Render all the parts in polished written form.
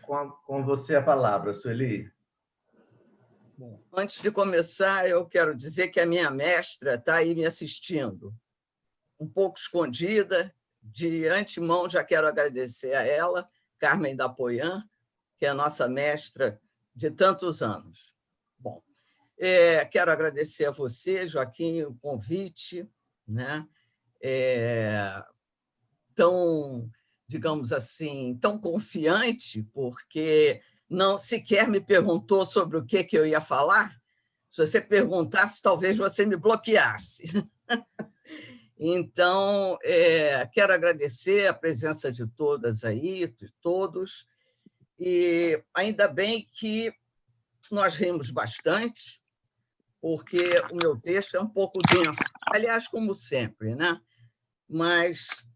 Com você a palavra, Sueli. Bom, antes de começar, eu quero dizer que a minha mestra está aí me assistindo, um pouco escondida. De antemão, já quero agradecer a ela, Carmen da Poian, que é a nossa mestra de tantos anos. Bom, quero agradecer a você, Joaquim, o convite, né? Tão, digamos assim, tão confiante, porque não sequer me perguntou sobre o que eu ia falar. Se você perguntasse, talvez você me bloqueasse. Então, quero agradecer a presença de todas aí, de todos, e ainda bem que nós rimos bastante, porque o meu texto é um pouco denso, aliás, como sempre, né? Mas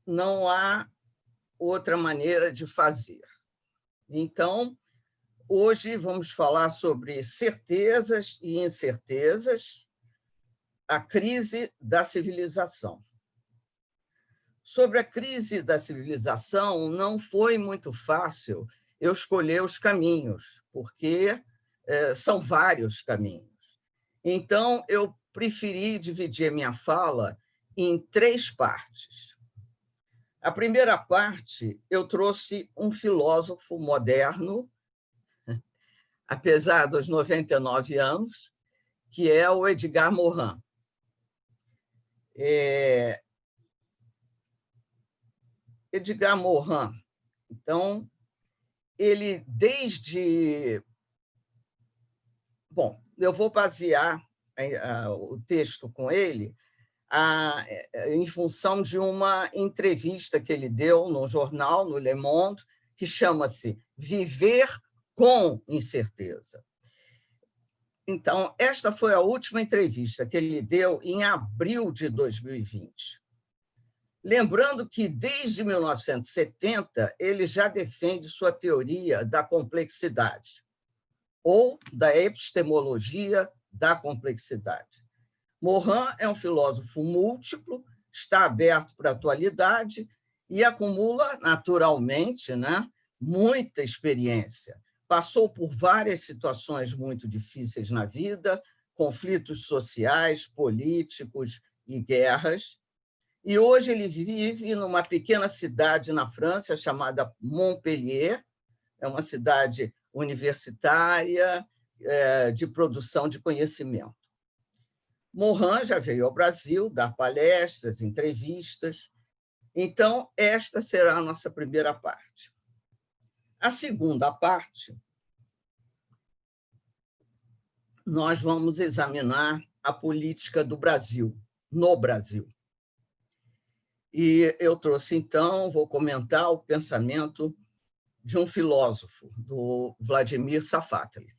não há outra maneira de fazer. Então, hoje vamos falar sobre certezas e incertezas, a crise da civilização. Sobre a crise da civilização, não foi muito fácil eu escolher os caminhos, porque são vários caminhos. Então, eu preferi dividir a minha fala em 3 partes. A primeira parte, eu trouxe um filósofo moderno, apesar dos 99 anos, que é o Edgar Morin. Edgar Morin, então, ele desde... Bom, eu vou basear o texto com ele em função de uma entrevista que ele deu num jornal, no Le Monde, que chama-se Viver com Incerteza. Então, esta foi a última entrevista que ele deu em abril de 2020. Lembrando que, desde 1970, ele já defende sua teoria da complexidade, ou da epistemologia da complexidade. Morin é um filósofo múltiplo, está aberto para a atualidade e acumula, naturalmente, né, muita experiência. Passou por várias situações muito difíceis na vida, conflitos sociais, políticos e guerras. E hoje ele vive numa pequena cidade na França chamada Montpellier, é uma cidade universitária de produção de conhecimento. Morin já veio ao Brasil dar palestras, entrevistas. Então, esta será a nossa primeira parte. A segunda parte, nós vamos examinar a política do Brasil, no Brasil. E eu trouxe, então, vou comentar o pensamento de um filósofo, do Vladimir Safatli.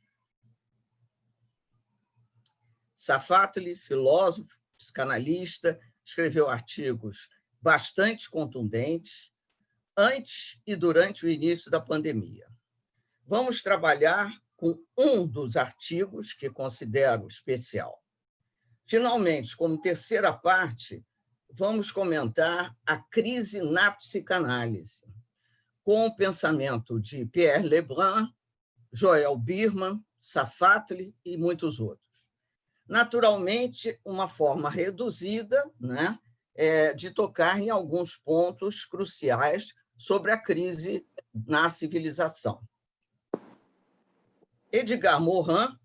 Safatli, filósofo, psicanalista, escreveu artigos bastante contundentes antes e durante o início da pandemia. Vamos trabalhar com um dos artigos que considero especial. Finalmente, como terceira parte, vamos comentar a crise na psicanálise, com o pensamento de Pierre Lebrun, Joel Birman, Safatli e muitos outros. Naturalmente, uma forma reduzida, né, de tocar em alguns pontos cruciais sobre a crise na civilização. Edgar Morin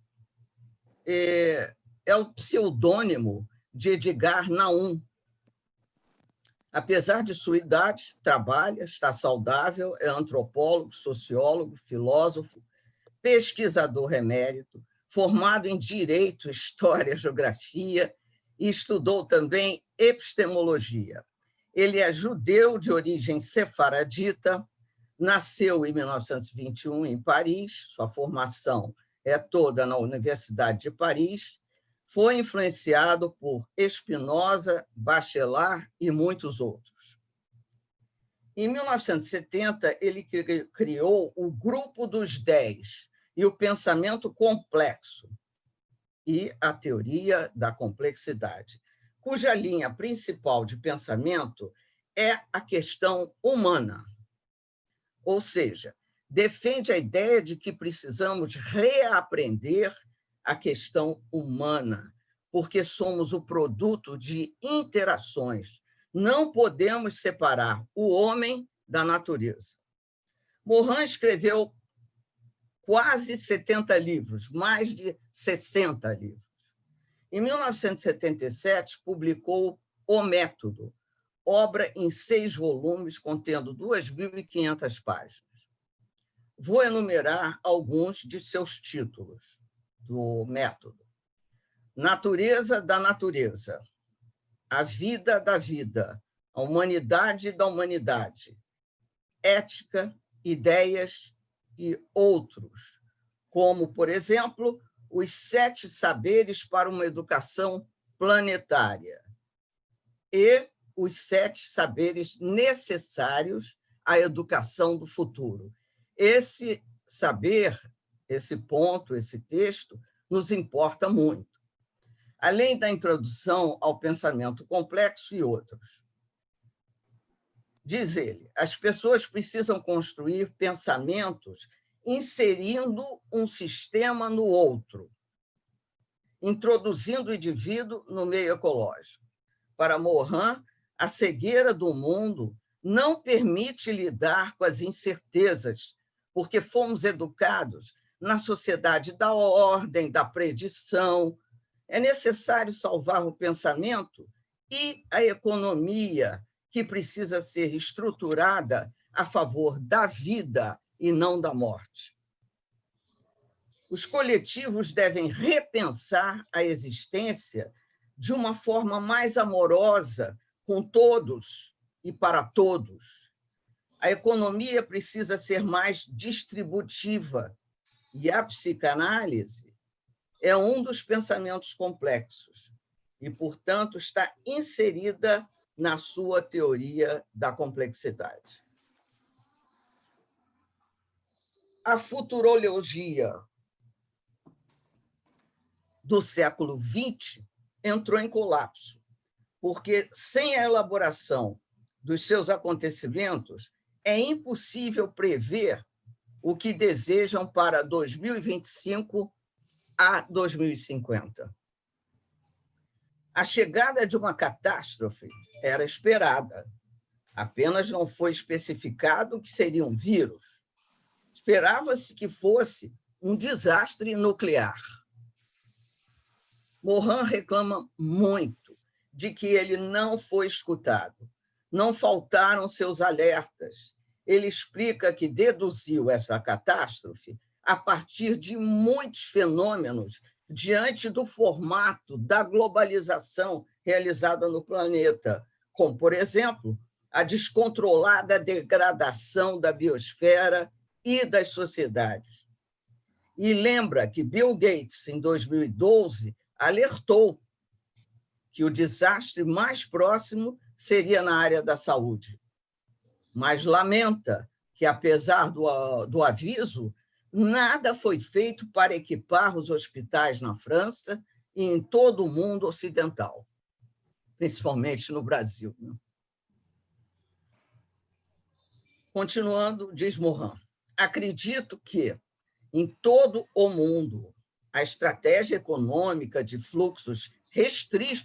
é o pseudônimo de Edgar Naum. Apesar de sua idade, trabalha, está saudável, é antropólogo, sociólogo, filósofo, pesquisador emérito, formado em Direito, História, Geografia e estudou também epistemologia. Ele é judeu de origem sefaradita, nasceu em 1921 em Paris, sua formação é toda na Universidade de Paris, foi influenciado por Spinoza, Bachelard e muitos outros. Em 1970, ele criou o Grupo dos 10 e o pensamento complexo e a teoria da complexidade, cuja linha principal de pensamento é a questão humana, ou seja, defende a ideia de que precisamos reaprender a questão humana, porque somos o produto de interações. Não podemos separar o homem da natureza. Morin escreveu quase 70 livros, mais de 60 livros. Em 1977, publicou O Método, obra em 6 volumes, contendo 2.500 páginas. Vou enumerar alguns de seus títulos do Método. Natureza da natureza, a vida da vida, a humanidade da humanidade, ética, ideias e outros, como, por exemplo, os 7 saberes para uma educação planetária e os 7 saberes necessários à educação do futuro. Esse saber, esse ponto, esse texto, nos importa muito. Além da introdução ao pensamento complexo e outros. Diz ele, as pessoas precisam construir pensamentos inserindo um sistema no outro, introduzindo o indivíduo no meio ecológico. Para Morin, a cegueira do mundo não permite lidar com as incertezas, porque fomos educados na sociedade da ordem, da predição. É necessário salvar o pensamento e a economia, que precisa ser estruturada a favor da vida e não da morte. Os coletivos devem repensar a existência de uma forma mais amorosa com todos e para todos. A economia precisa ser mais distributiva e a psicanálise é um dos pensamentos complexos e, portanto, está inserida na sua teoria da complexidade. A futurologia do século XX entrou em colapso, porque, sem a elaboração dos seus acontecimentos, é impossível prever o que desejam para 2025 a 2050. A chegada de uma catástrofe era esperada, apenas não foi especificado que seria um vírus. Esperava-se que fosse um desastre nuclear. Morin reclama muito de que ele não foi escutado. Não faltaram seus alertas. Ele explica que deduziu essa catástrofe a partir de muitos fenômenos diante do formato da globalização realizada no planeta, como, por exemplo, a descontrolada degradação da biosfera e das sociedades. E lembra que Bill Gates, em 2012, alertou que o desastre mais próximo seria na área da saúde, mas lamenta que, apesar do aviso, nada foi feito para equipar os hospitais na França e em todo o mundo ocidental, principalmente no Brasil. Continuando, diz Morin, acredito que, em todo o mundo, a estratégia econômica de fluxos restritos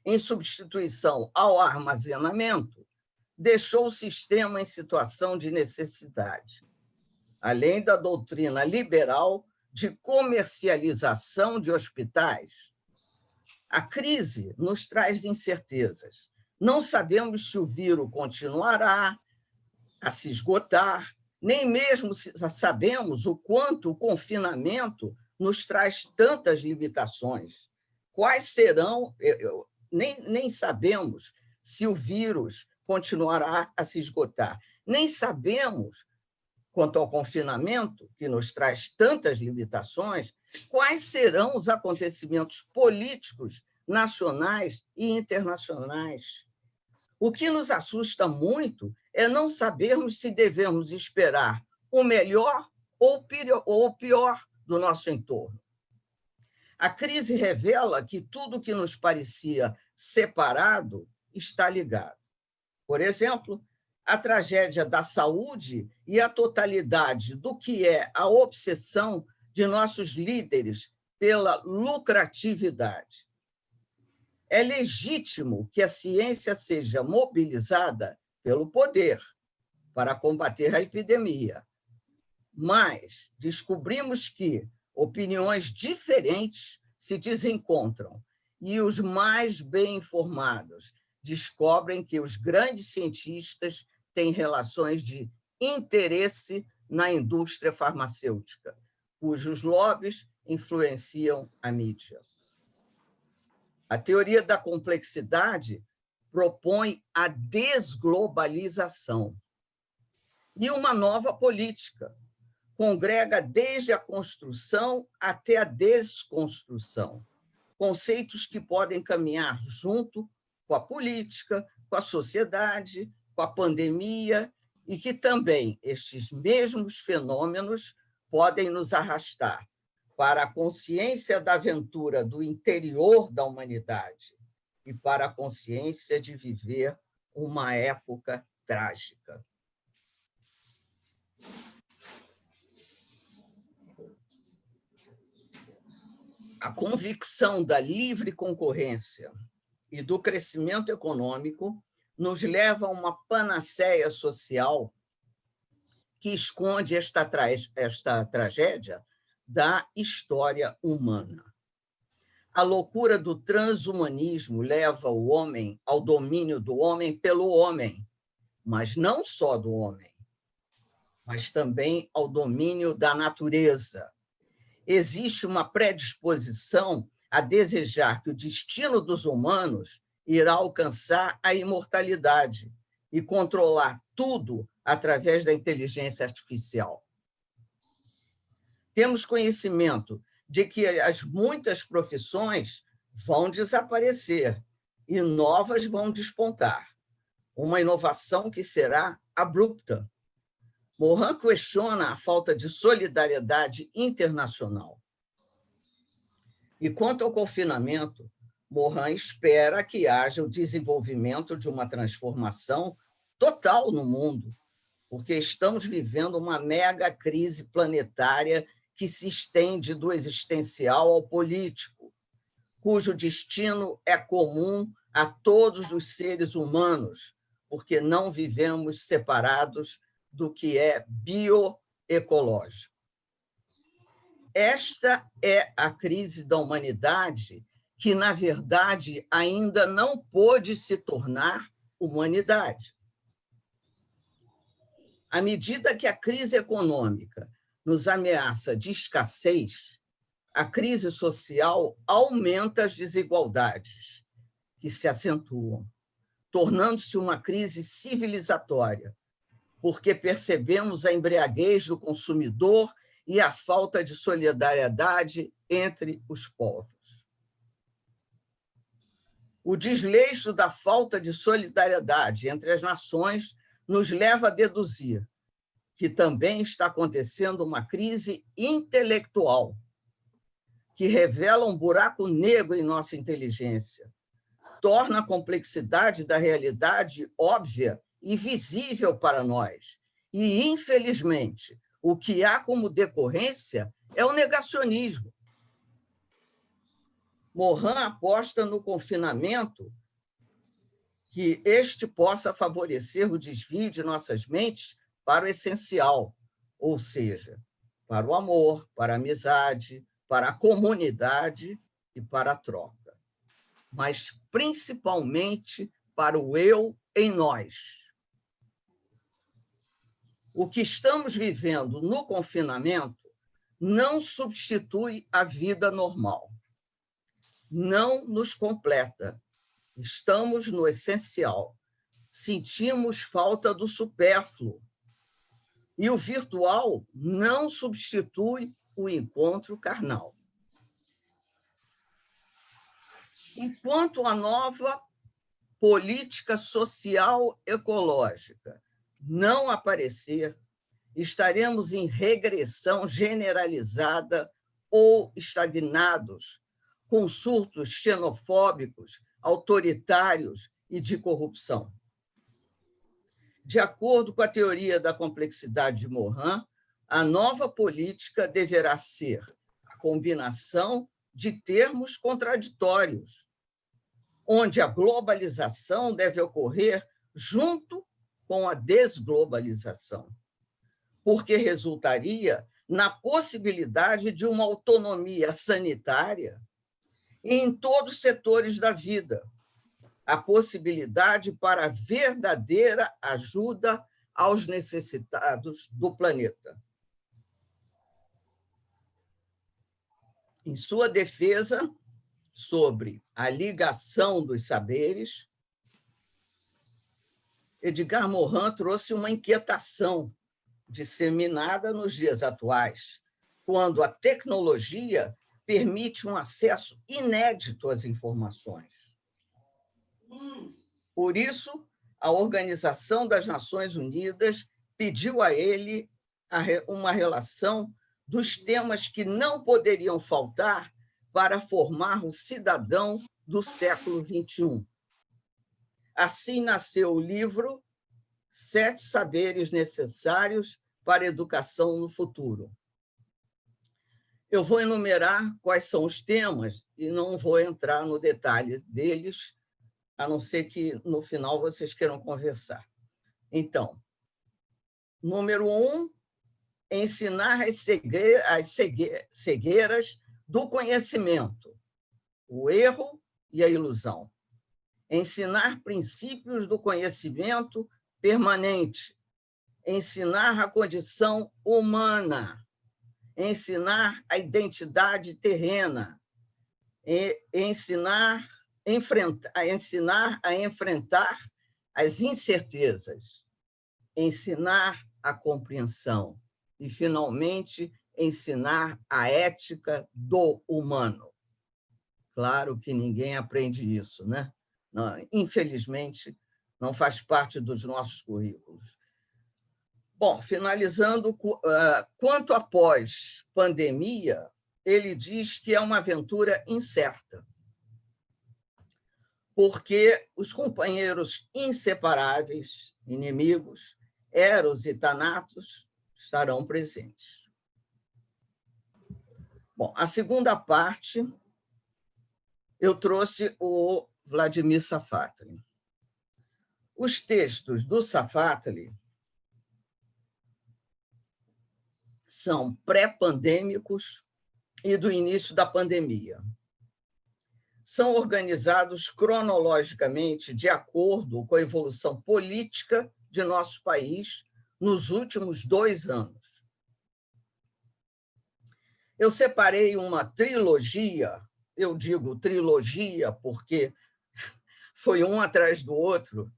em substituição ao armazenamento deixou o sistema em situação de necessidade, além da doutrina liberal de comercialização de hospitais. A crise nos traz incertezas. Não sabemos se o vírus continuará a se esgotar, nem mesmo sabemos o quanto o confinamento nos traz tantas limitações. Quais serão? Nem sabemos se o vírus continuará a se esgotar. Nem sabemos, quanto ao confinamento, que nos traz tantas limitações, quais serão os acontecimentos políticos nacionais e internacionais. O que nos assusta muito é não sabermos se devemos esperar o melhor ou o pior do nosso entorno. A crise revela que tudo que nos parecia separado está ligado. Por exemplo, a tragédia da saúde e a totalidade do que é a obsessão de nossos líderes pela lucratividade. É legítimo que a ciência seja mobilizada pelo poder para combater a epidemia, mas descobrimos que opiniões diferentes se desencontram e os mais bem informados descobrem que os grandes cientistas têm relações de interesse na indústria farmacêutica, cujos lobbies influenciam a mídia. A teoria da complexidade propõe a desglobalização e uma nova política. Congrega desde a construção até a desconstrução, conceitos que podem caminhar junto com a política, com a sociedade, com a pandemia, e que também estes mesmos fenômenos podem nos arrastar para a consciência da aventura do interior da humanidade e para a consciência de viver uma época trágica. A convicção da livre concorrência e do crescimento econômico nos leva a uma panaceia social que esconde esta tragédia da história humana. A loucura do transhumanismo leva o homem ao domínio do homem pelo homem, mas não só do homem, mas também ao domínio da natureza. Existe uma predisposição a desejar que o destino dos humanos irá alcançar a imortalidade e controlar tudo através da inteligência artificial. Temos conhecimento de que as muitas profissões vão desaparecer e novas vão despontar. Uma inovação que será abrupta. Morin questiona a falta de solidariedade internacional. E quanto ao confinamento, Morin espera que haja o desenvolvimento de uma transformação total no mundo, porque estamos vivendo uma mega crise planetária que se estende do existencial ao político, cujo destino é comum a todos os seres humanos, porque não vivemos separados do que é bioecológico. Esta é a crise da humanidade que, na verdade, ainda não pôde se tornar humanidade. À medida que a crise econômica nos ameaça de escassez, a crise social aumenta as desigualdades que se acentuam, tornando-se uma crise civilizatória, porque percebemos a embriaguez do consumidor e a falta de solidariedade entre os povos. O desleixo da falta de solidariedade entre as nações nos leva a deduzir que também está acontecendo uma crise intelectual, que revela um buraco negro em nossa inteligência, torna a complexidade da realidade óbvia e visível para nós. E, infelizmente, o que há como decorrência é o negacionismo. Morin aposta no confinamento, que este possa favorecer o desvio de nossas mentes para o essencial, ou seja, para o amor, para a amizade, para a comunidade e para a troca, mas principalmente para o eu em nós. O que estamos vivendo no confinamento não substitui a vida normal, não nos completa. Estamos no essencial, sentimos falta do supérfluo. E o virtual não substitui o encontro carnal. Enquanto a nova política social ecológica não aparecer, estaremos em regressão generalizada ou estagnados, com surtos xenofóbicos, autoritários e de corrupção. De acordo com a teoria da complexidade de Morin, a nova política deverá ser a combinação de termos contraditórios, onde a globalização deve ocorrer junto com a desglobalização, porque resultaria na possibilidade de uma autonomia sanitária em todos os setores da vida, a possibilidade para a verdadeira ajuda aos necessitados do planeta. Em sua defesa sobre a ligação dos saberes, Edgar Morin trouxe uma inquietação disseminada nos dias atuais, quando a tecnologia permite um acesso inédito às informações. Por isso, a Organização das Nações Unidas pediu a ele uma relação dos temas que não poderiam faltar para formar o cidadão do século XXI. Assim nasceu o livro 7 Saberes Necessários para a Educação no Futuro. Eu vou enumerar quais são os temas e não vou entrar no detalhe deles, a não ser que, no final, vocês queiram conversar. Então, número 1, ensinar as cegueiras do conhecimento, o erro e a ilusão. Ensinar princípios do conhecimento permanente. Ensinar a condição humana. Ensinar a identidade terrena. Ensinar a enfrentar as incertezas. Ensinar a compreensão. E, finalmente, ensinar a ética do humano. Claro que ninguém aprende isso, né? Não, infelizmente, não faz parte dos nossos currículos. Bom, finalizando, quanto após pandemia, ele diz que é uma aventura incerta, porque os companheiros inseparáveis, inimigos, Eros e Thanatos, estarão presentes. Bom, a segunda parte, eu trouxe o Vladimir Safatli. Os textos do Safatli são pré-pandêmicos e do início da pandemia. São organizados cronologicamente de acordo com a evolução política de nosso país nos últimos 2 anos. Eu separei uma trilogia, eu digo trilogia porque foi um atrás do outro,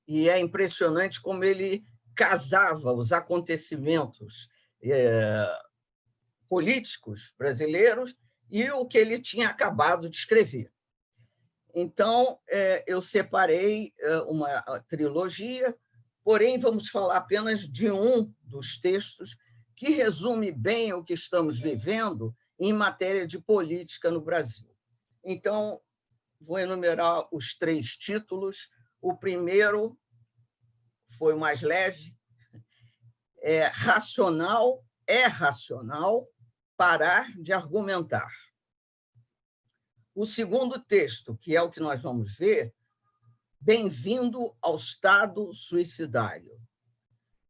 e é impressionante como ele casava os acontecimentos políticos brasileiros e o que ele tinha acabado de escrever. Então, eu separei uma trilogia, porém, vamos falar apenas de um dos textos que resume bem o que estamos vivendo em matéria de política no Brasil. Então, vou enumerar os 3 títulos. O primeiro foi o mais leve, é racional parar de argumentar. O segundo texto, que é o que nós vamos ver, Bem-vindo ao Estado Suicidário.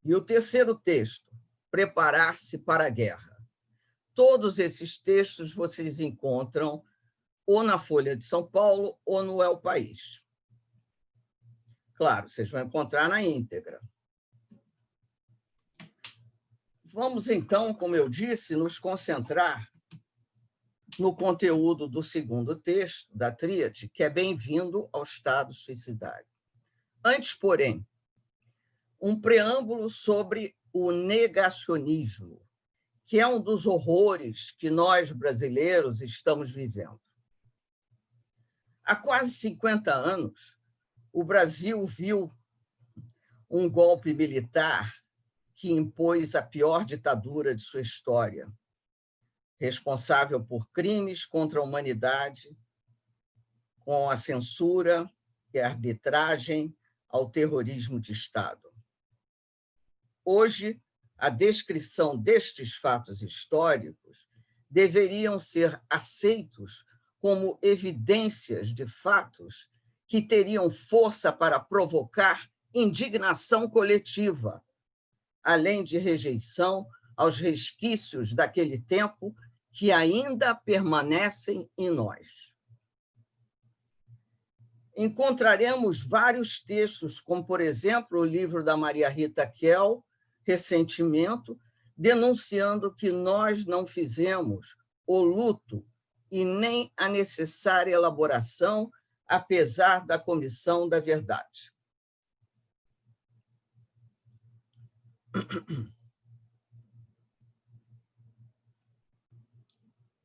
E o terceiro texto, Preparar-se para a Guerra. Todos esses textos vocês encontram ou na Folha de São Paulo ou no El País. Claro, vocês vão encontrar na íntegra. Vamos, então, como eu disse, nos concentrar no conteúdo do segundo texto, da tríade, que é Bem-vindo ao Estado Suicidário. Antes, porém, um preâmbulo sobre o negacionismo, que é um dos horrores que nós, brasileiros, estamos vivendo. Há quase 50 anos, o Brasil viu um golpe militar que impôs a pior ditadura de sua história, responsável por crimes contra a humanidade, com a censura e a arbitragem ao terrorismo de Estado. Hoje, a descrição destes fatos históricos deveriam ser aceitos como evidências de fatos que teriam força para provocar indignação coletiva, além de rejeição aos resquícios daquele tempo que ainda permanecem em nós. Encontraremos vários textos, como, por exemplo, o livro da Maria Rita Kell, Ressentimento, denunciando que nós não fizemos o luto e nem a necessária elaboração, apesar da Comissão da Verdade.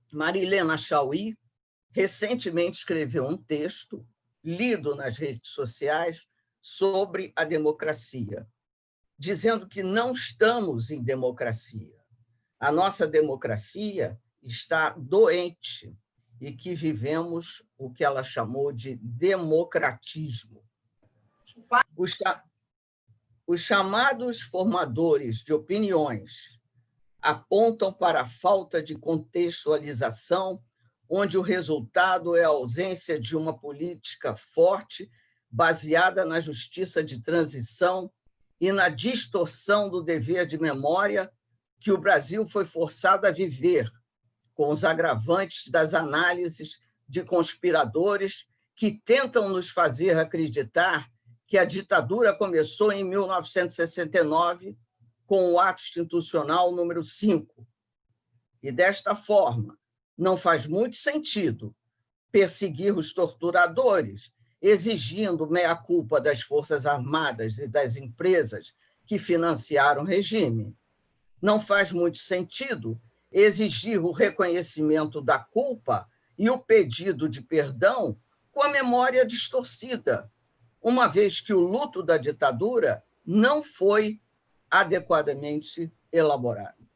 Marilena Chaui recentemente escreveu um texto, lido nas redes sociais, sobre a democracia, dizendo que não estamos em democracia. A nossa democracia está doente e que vivemos o que ela chamou de democratismo. Os chamados formadores de opiniões apontam para a falta de contextualização, onde o resultado é a ausência de uma política forte, baseada na justiça de transição e na distorção do dever de memória que o Brasil foi forçado a viver, com os agravantes das análises de conspiradores que tentam nos fazer acreditar que a ditadura começou em 1969, com o Ato Institucional número 5. E, desta forma, não faz muito sentido perseguir os torturadores, exigindo meia-culpa das Forças Armadas e das empresas que financiaram o regime. Não faz muito sentido exigir o reconhecimento da culpa e o pedido de perdão com a memória distorcida, uma vez que o luto da ditadura não foi adequadamente elaborado.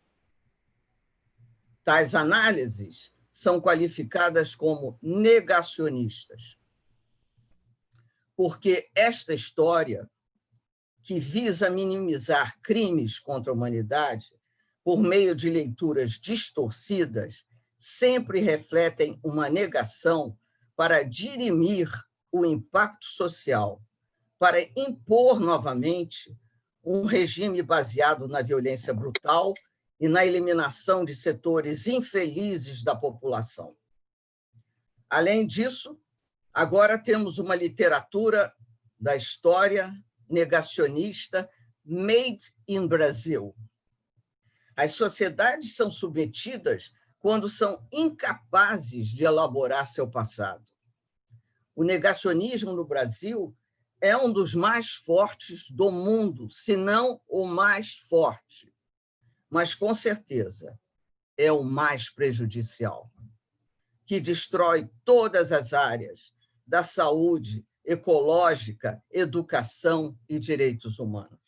Tais análises são qualificadas como negacionistas, porque esta história, que visa minimizar crimes contra a humanidade por meio de leituras distorcidas, sempre refletem uma negação para dirimir o impacto social, para impor novamente um regime baseado na violência brutal e na eliminação de setores infelizes da população. Além disso, agora temos uma literatura da história negacionista made in Brasil. As sociedades são submetidas quando são incapazes de elaborar seu passado. O negacionismo no Brasil é um dos mais fortes do mundo, se não o mais forte, mas, com certeza, é o mais prejudicial, que destrói todas as áreas da saúde, ecológica, educação e direitos humanos.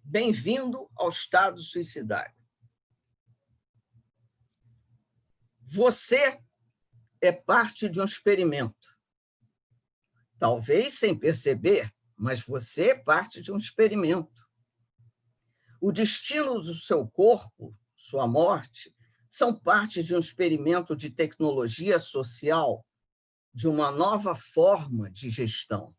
Bem-vindo ao estado suicidário. Você é parte de um experimento. Talvez sem perceber, mas você é parte de um experimento. O destino do seu corpo, sua morte, são parte de um experimento de tecnologia social, de uma nova forma de gestão.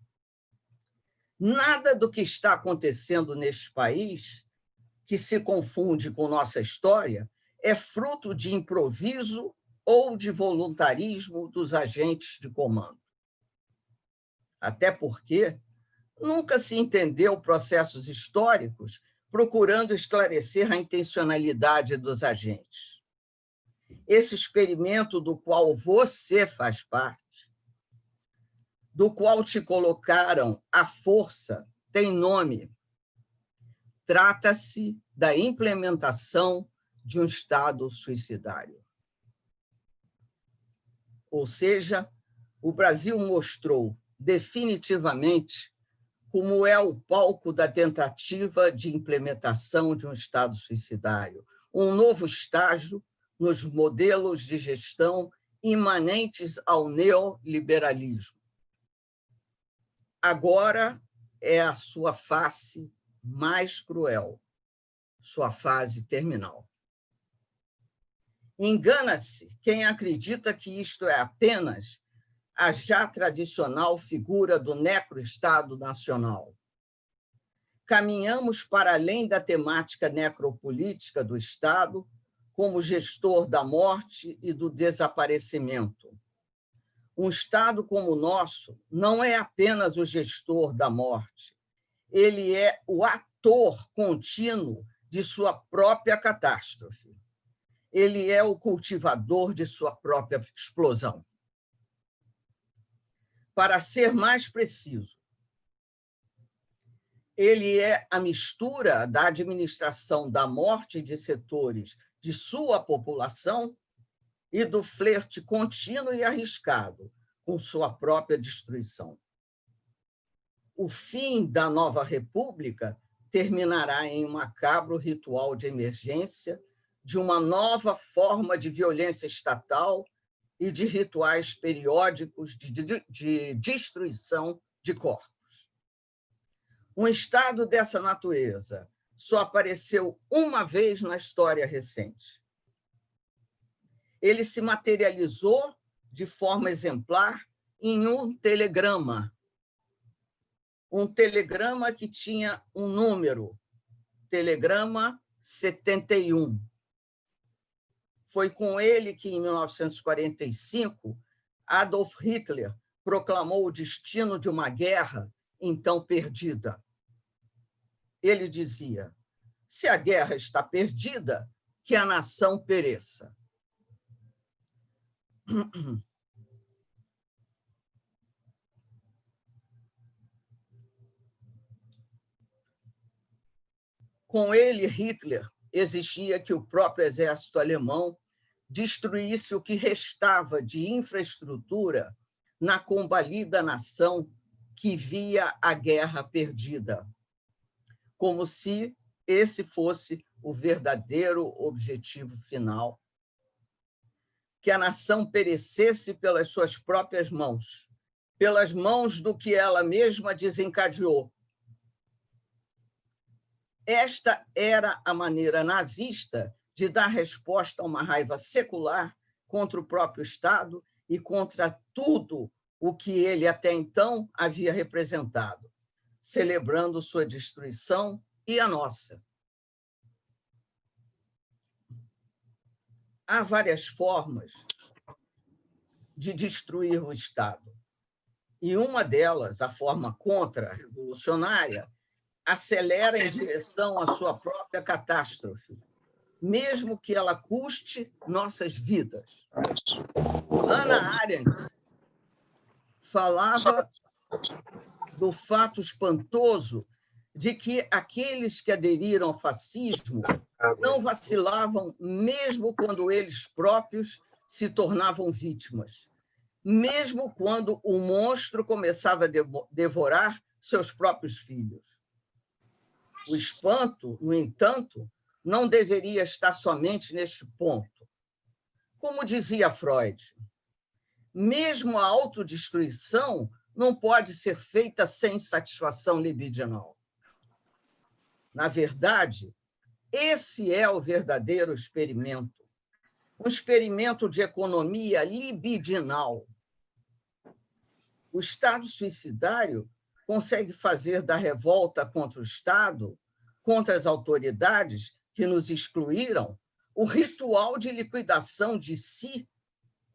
Nada do que está acontecendo neste país, que se confunde com nossa história, é fruto de improviso ou de voluntarismo dos agentes de comando. Até porque nunca se entendeu processos históricos procurando esclarecer a intencionalidade dos agentes. Esse experimento do qual você faz parte, do qual te colocaram à força, tem nome. Trata-se da implementação de um Estado suicidário. Ou seja, o Brasil mostrou definitivamente como é o palco da tentativa de implementação de um Estado suicidário, um novo estágio nos modelos de gestão imanentes ao neoliberalismo. Agora é a sua face mais cruel, sua fase terminal. Engana-se quem acredita que isto é apenas a já tradicional figura do necroestado nacional. Caminhamos para além da temática necropolítica do Estado como gestor da morte e do desaparecimento. Um Estado como o nosso não é apenas o gestor da morte, ele é o ator contínuo de sua própria catástrofe. Ele é o cultivador de sua própria explosão. Para ser mais preciso, ele é a mistura da administração da morte de setores de sua população e do flerte contínuo e arriscado com sua própria destruição. O fim da nova república terminará em um macabro ritual de emergência de uma nova forma de violência estatal e de rituais periódicos de destruição de corpos. Um Estado dessa natureza só apareceu uma vez na história recente. Ele se materializou de forma exemplar em um telegrama. Um telegrama que tinha um número, telegrama 71. Foi com ele que, em 1945, Adolf Hitler proclamou o destino de uma guerra então perdida. Ele dizia: se a guerra está perdida, que a nação pereça. Com ele, Hitler exigia que o próprio exército alemão destruísse o que restava de infraestrutura na combalida nação que via a guerra perdida, como se esse fosse o verdadeiro objetivo final. Que a nação perecesse pelas suas próprias mãos, pelas mãos do que ela mesma desencadeou. Esta era a maneira nazista de dar resposta a uma raiva secular contra o próprio Estado e contra tudo o que ele até então havia representado, celebrando sua destruição e a nossa. Há várias formas de destruir o Estado, e uma delas, a forma contra-revolucionária, acelera em direção à sua própria catástrofe, mesmo que ela custe nossas vidas. Hannah Arendt falava do fato espantoso de que aqueles que aderiram ao fascismo não vacilavam mesmo quando eles próprios se tornavam vítimas, mesmo quando o monstro começava a devorar seus próprios filhos. O espanto, no entanto, não deveria estar somente neste ponto. Como dizia Freud, mesmo a autodestruição não pode ser feita sem satisfação libidinal. Na verdade, esse é o verdadeiro experimento, um experimento de economia libidinal. O Estado suicidário consegue fazer da revolta contra o Estado, contra as autoridades que nos excluíram, o ritual de liquidação de si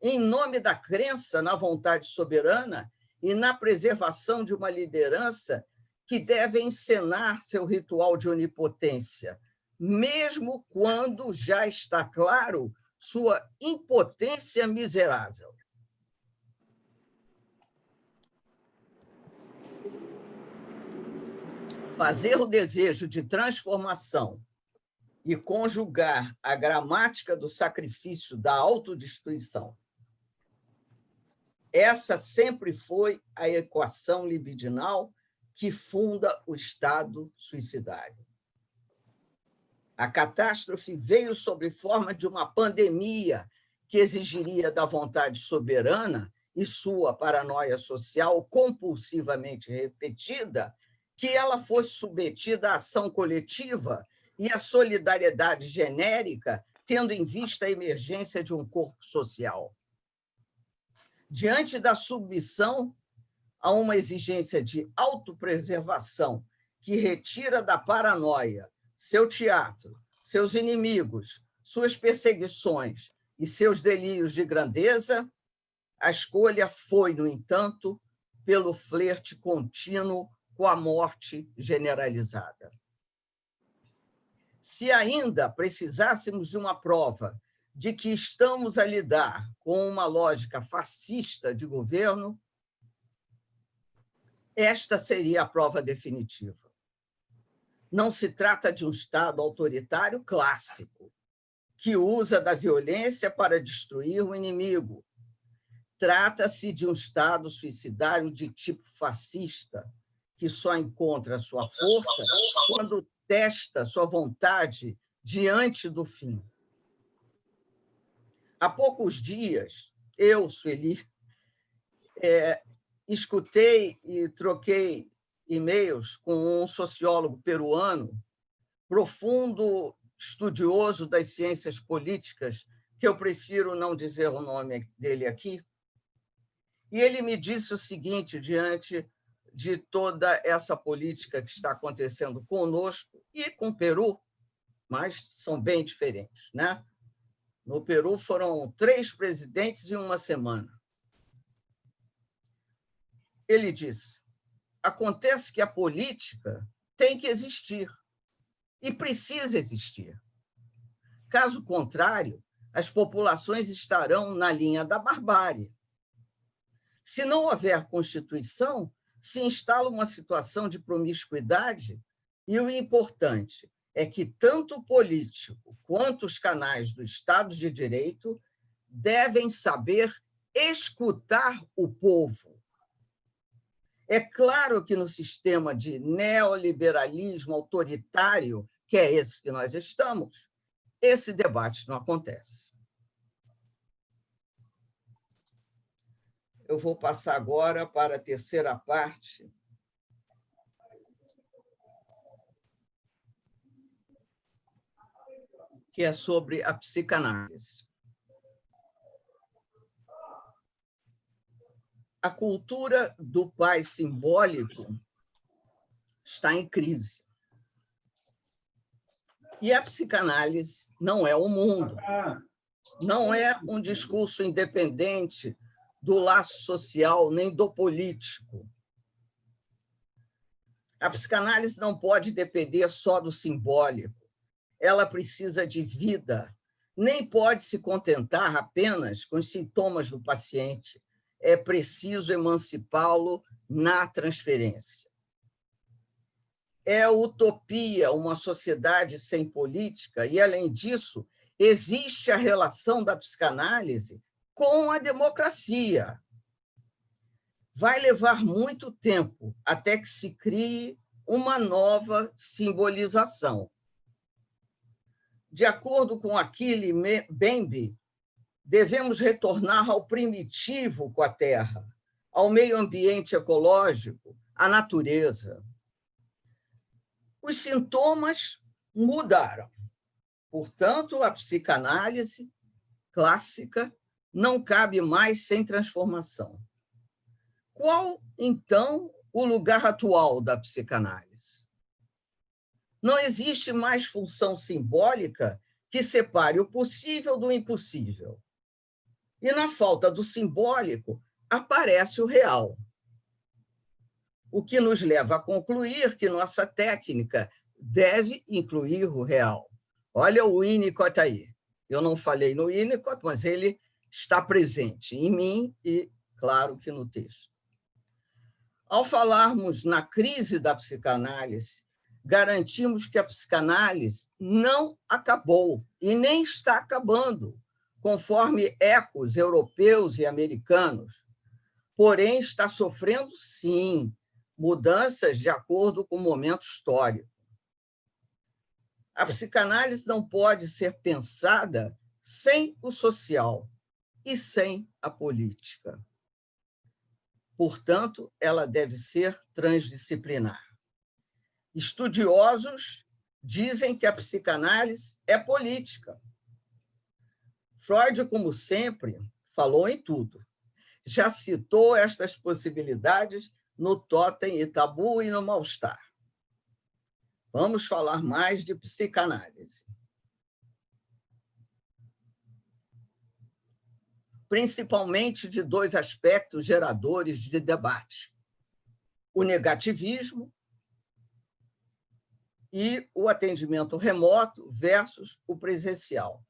em nome da crença na vontade soberana e na preservação de uma liderança que deve encenar seu ritual de onipotência, mesmo quando já está claro sua impotência miserável. Fazer o desejo de transformação e conjugar a gramática do sacrifício da autodestruição. Essa sempre foi a equação libidinal que funda o Estado suicidário. A catástrofe veio sob forma de uma pandemia que exigiria da vontade soberana e sua paranoia social compulsivamente repetida que ela fosse submetida à ação coletiva e à solidariedade genérica, tendo em vista a emergência de um corpo social. Diante da submissão a uma exigência de autopreservação que retira da paranoia seu teatro, seus inimigos, suas perseguições e seus delírios de grandeza, a escolha foi, no entanto, pelo flerte contínuo com a morte generalizada. Se ainda precisássemos de uma prova de que estamos a lidar com uma lógica fascista de governo, esta seria a prova definitiva. Não se trata de um Estado autoritário clássico, que usa da violência para destruir o inimigo. Trata-se de um Estado suicidário de tipo fascista, que só encontra sua força quando testa sua vontade diante do fim. Há poucos dias, eu, Sueli, escutei e troquei e-mails com um sociólogo peruano, profundo estudioso das ciências políticas, que eu prefiro não dizer o nome dele aqui, e ele me disse o seguinte, diante de toda essa política que está acontecendo conosco e com o Peru, mas são bem diferentes, né? No Peru foram 3 presidentes em uma semana. Ele disse: acontece que a política tem que existir e precisa existir. Caso contrário, as populações estarão na linha da barbárie. Se não houver Constituição, se instala uma situação de promiscuidade e o importante é que tanto o político quanto os canais do Estado de Direito devem saber escutar o povo. É claro que no sistema de neoliberalismo autoritário, que é esse que nós estamos, esse debate não acontece. Eu vou passar agora para a terceira parte, que é sobre a psicanálise. A cultura do pai simbólico está em crise. E a psicanálise não é o mundo, não é um discurso independente do laço social nem do político. A psicanálise não pode depender só do simbólico. Ela precisa de vida, nem pode se contentar apenas com os sintomas do paciente. É preciso emancipá-lo na transferência. É utopia uma sociedade sem política e, além disso, existe a relação da psicanálise com a democracia. Vai levar muito tempo até que se crie uma nova simbolização. De acordo com Achille Mbembe, devemos retornar ao primitivo com a terra, ao meio ambiente ecológico, à natureza. Os sintomas mudaram. Portanto, a psicanálise clássica não cabe mais sem transformação. Qual, então, o lugar atual da psicanálise? Não existe mais função simbólica que separe o possível do impossível. E, na falta do simbólico, aparece o real. O que nos leva a concluir que nossa técnica deve incluir o real. Olha o Winnicott aí. Eu não falei no Winnicott, mas ele está presente em mim e, claro, que no texto. Ao falarmos na crise da psicanálise, garantimos que a psicanálise não acabou e nem está acabando, conforme ecos europeus e americanos. Porém, está sofrendo, sim, mudanças de acordo com o momento histórico. A psicanálise não pode ser pensada sem o social, e sem a política. Portanto, ela deve ser transdisciplinar. Estudiosos dizem que a psicanálise é política. Freud, como sempre, falou em tudo. Já citou estas possibilidades no Totem e Tabu e no Mal-Estar. Vamos falar mais de psicanálise. Principalmente de dois aspectos geradores de debate: o negativismo e o atendimento remoto versus o presencial.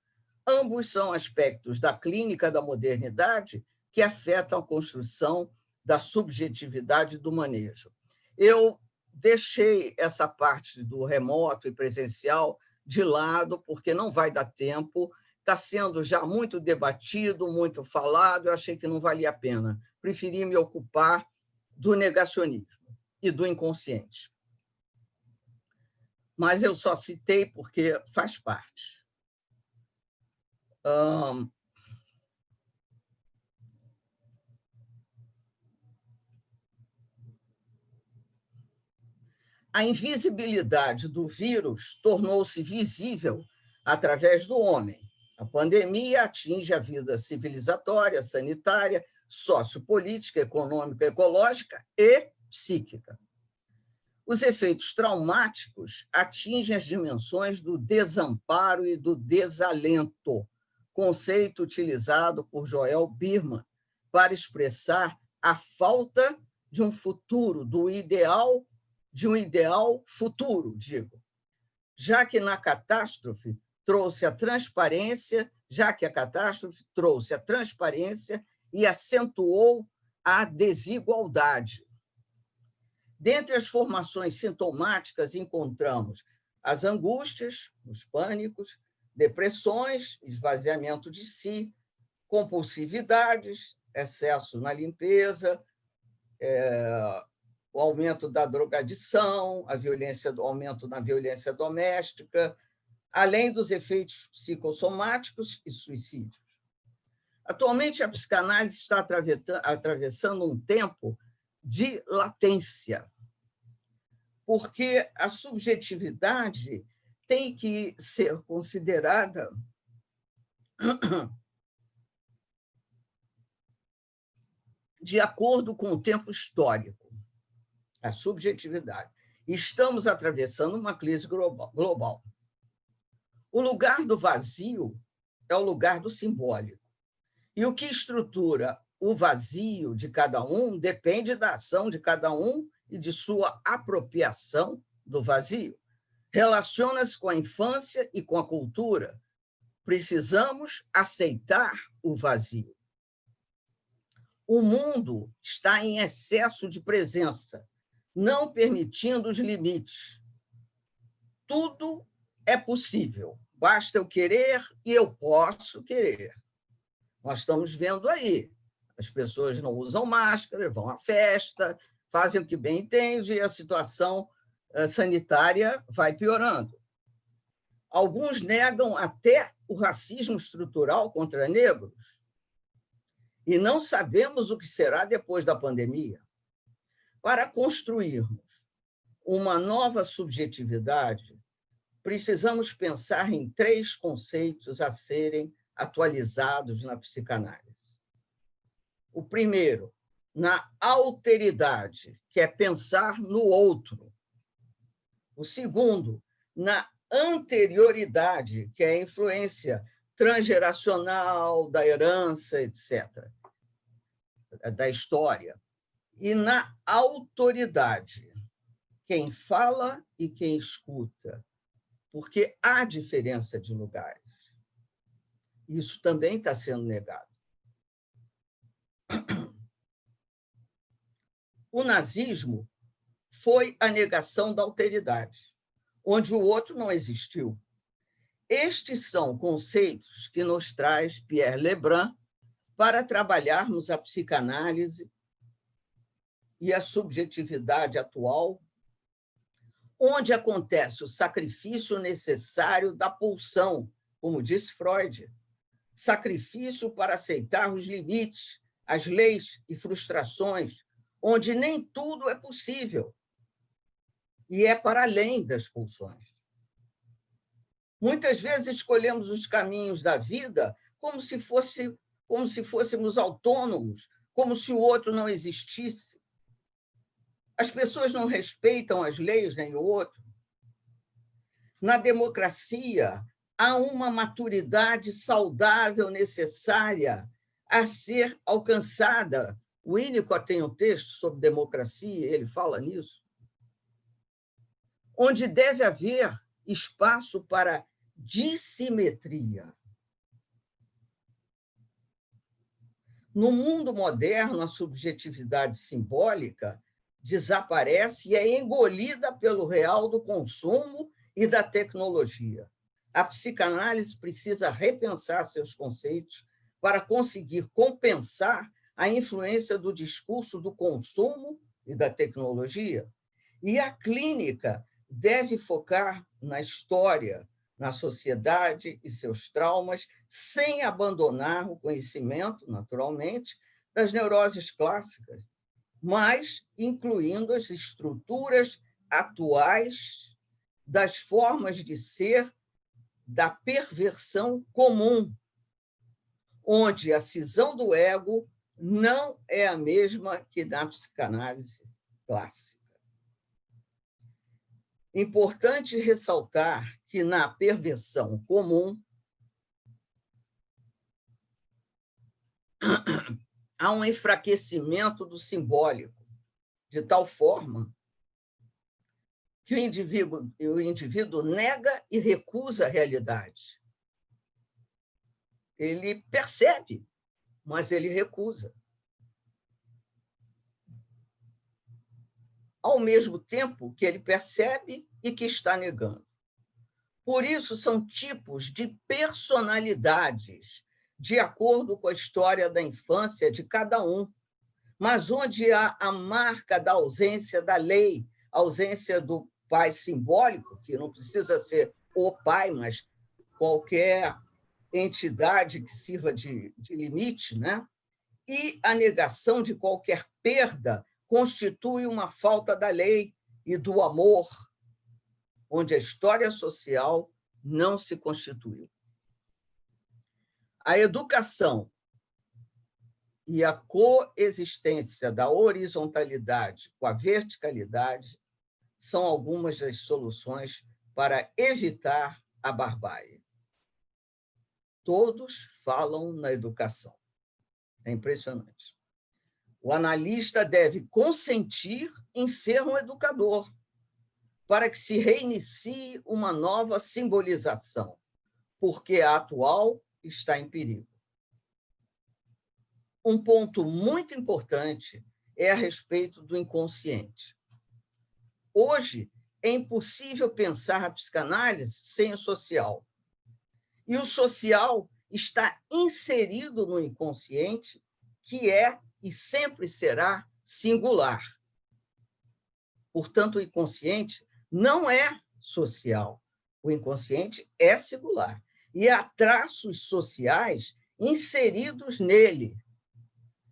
Ambos são aspectos da clínica da modernidade que afetam a construção da subjetividade do manejo. Eu deixei essa parte do remoto e presencial de lado, porque não vai dar tempo, está sendo já muito debatido, muito falado, eu achei que não valia a pena. Preferi me ocupar do negacionismo e do inconsciente. Mas eu só citei porque faz parte. A invisibilidade do vírus tornou-se visível através do homem. A pandemia atinge a vida civilizatória, sanitária, sociopolítica, econômica, ecológica e psíquica. Os efeitos traumáticos atingem as dimensões do desamparo e do desalento, conceito utilizado por Joel Birman para expressar a falta de um futuro, de um ideal futuro, digo. Já que a catástrofe trouxe a transparência e acentuou a desigualdade. Dentre as formações sintomáticas, encontramos as angústias, os pânicos, depressões, esvaziamento de si, compulsividades, excesso na limpeza, o aumento da drogadição, o aumento na violência doméstica, além dos efeitos psicossomáticos e suicídios. Atualmente, a psicanálise está atravessando um tempo de latência, porque a subjetividade tem que ser considerada de acordo com o tempo histórico, a subjetividade. Estamos atravessando uma crise global. O lugar do vazio é o lugar do simbólico. E o que estrutura o vazio de cada um depende da ação de cada um e de sua apropriação do vazio. Relaciona-se com a infância e com a cultura. Precisamos aceitar o vazio. O mundo está em excesso de presença, não permitindo os limites. Tudo é possível, basta eu querer e eu posso querer. Nós estamos vendo aí. As pessoas não usam máscara, vão à festa, fazem o que bem entendem e a situação sanitária vai piorando. Alguns negam até o racismo estrutural contra negros. E não sabemos o que será depois da pandemia. Para construirmos uma nova subjetividade, precisamos pensar em 3 conceitos a serem atualizados na psicanálise. O primeiro, na alteridade, que é pensar no outro. O segundo, na anterioridade, que é a influência transgeracional, da herança, etc., da história. E na autoridade, quem fala e quem escuta, porque há diferença de lugares. Isso também está sendo negado. O nazismo foi a negação da alteridade, onde o outro não existiu. Estes são conceitos que nos traz Pierre Lebrun para trabalharmos a psicanálise e a subjetividade atual, onde acontece o sacrifício necessário da pulsão, como disse Freud. sacrifício para aceitar os limites, as leis e frustrações, onde nem tudo é possível e é para além das pulsões. Muitas vezes escolhemos os caminhos da vida como se fôssemos autônomos, como se o outro não existisse. As pessoas não respeitam as leis nem o outro. Na democracia, há uma maturidade saudável necessária a ser alcançada. O Winnicott tem um texto sobre democracia, ele fala nisso, onde deve haver espaço para dissimetria. No mundo moderno, a subjetividade simbólica desaparece e é engolida pelo real do consumo e da tecnologia. A psicanálise precisa repensar seus conceitos para conseguir compensar a influência do discurso do consumo e da tecnologia. E a clínica deve focar na história, na sociedade e seus traumas, sem abandonar o conhecimento, naturalmente, das neuroses clássicas, mas incluindo as estruturas atuais das formas de ser da perversão comum, onde a cisão do ego não é a mesma que na psicanálise clássica. Importante ressaltar que na perversão comum há um enfraquecimento do simbólico, de tal forma que o indivíduo nega e recusa a realidade. Ele percebe, mas ele recusa. Ao mesmo tempo que ele percebe e que está negando. Por isso, são tipos de personalidades, de acordo com a história da infância de cada um, mas onde há a marca da ausência da lei, a ausência do pai simbólico, que não precisa ser o pai, mas qualquer entidade que sirva de limite, né? E a negação de qualquer perda constitui uma falta da lei e do amor, onde a história social não se constituiu. A educação e a coexistência da horizontalidade com a verticalidade são algumas das soluções para evitar a barbárie. Todos falam na educação. É impressionante. O analista deve consentir em ser um educador, para que se reinicie uma nova simbolização, porque a atual está em perigo. Um ponto muito importante é a respeito do inconsciente. Hoje, é impossível pensar a psicanálise sem o social. E o social está inserido no inconsciente, que é e sempre será singular. Portanto, o inconsciente não é social. O inconsciente é singular. E há traços sociais inseridos nele.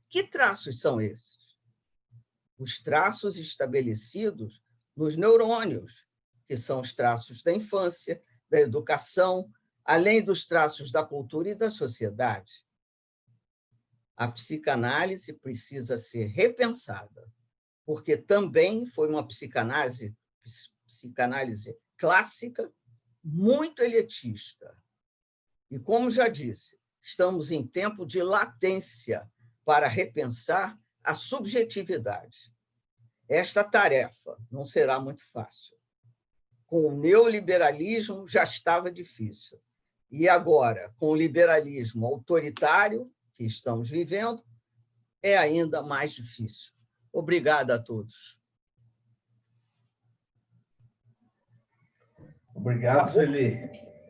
Que traços são esses? Os traços estabelecidos nos neurônios, que são os traços da infância, da educação, além dos traços da cultura e da sociedade. A psicanálise precisa ser repensada, porque também foi uma psicanálise clássica, muito elitista. E, como já disse, estamos em tempo de latência para repensar a subjetividade. Esta tarefa não será muito fácil. Com o neoliberalismo já estava difícil. E agora, com o liberalismo autoritário que estamos vivendo, é ainda mais difícil. Obrigada a todos. Obrigado, Sueli.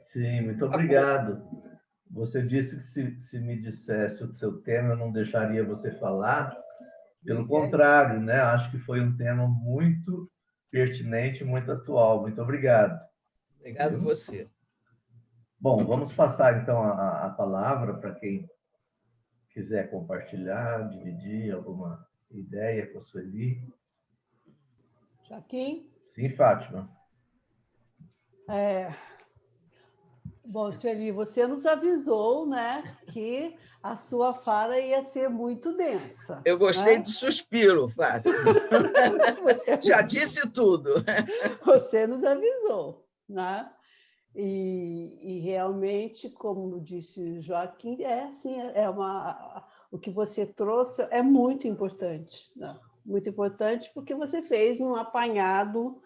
Sim, muito obrigado. Você disse que se me dissesse o seu tema, eu não deixaria você falar. Pelo contrário, né? Acho que foi um tema muito pertinente, muito atual. Muito obrigado. Obrigado a você. Bom, vamos passar, então, a palavra para quem quiser compartilhar, dividir alguma ideia com a Sueli. Joaquim? Sim, Fátima. Bom, Sueli, você nos avisou, né, que a sua fala ia ser muito densa. Eu gostei né? do suspiro, Fátima. Já disse tudo. Você nos avisou, né? E realmente, como disse Joaquim, sim, o que você trouxe é muito importante, né? Muito importante porque você fez um apanhado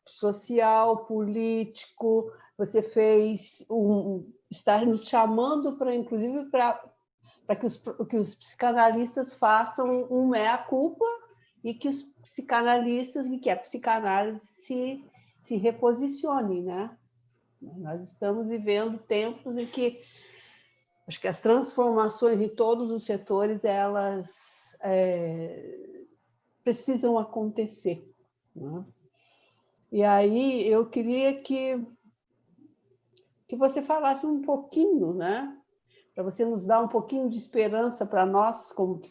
social, político, você fez estar nos chamando para, inclusive, para que os psicanalistas façam um meia-culpa e que os psicanalistas, e que a psicanálise se reposicione, né? Nós estamos vivendo tempos em que acho que as transformações em todos os setores elas precisam acontecer, né? E aí eu queria que você falasse um pouquinho, né? Para você nos dar um pouquinho de esperança para nós, como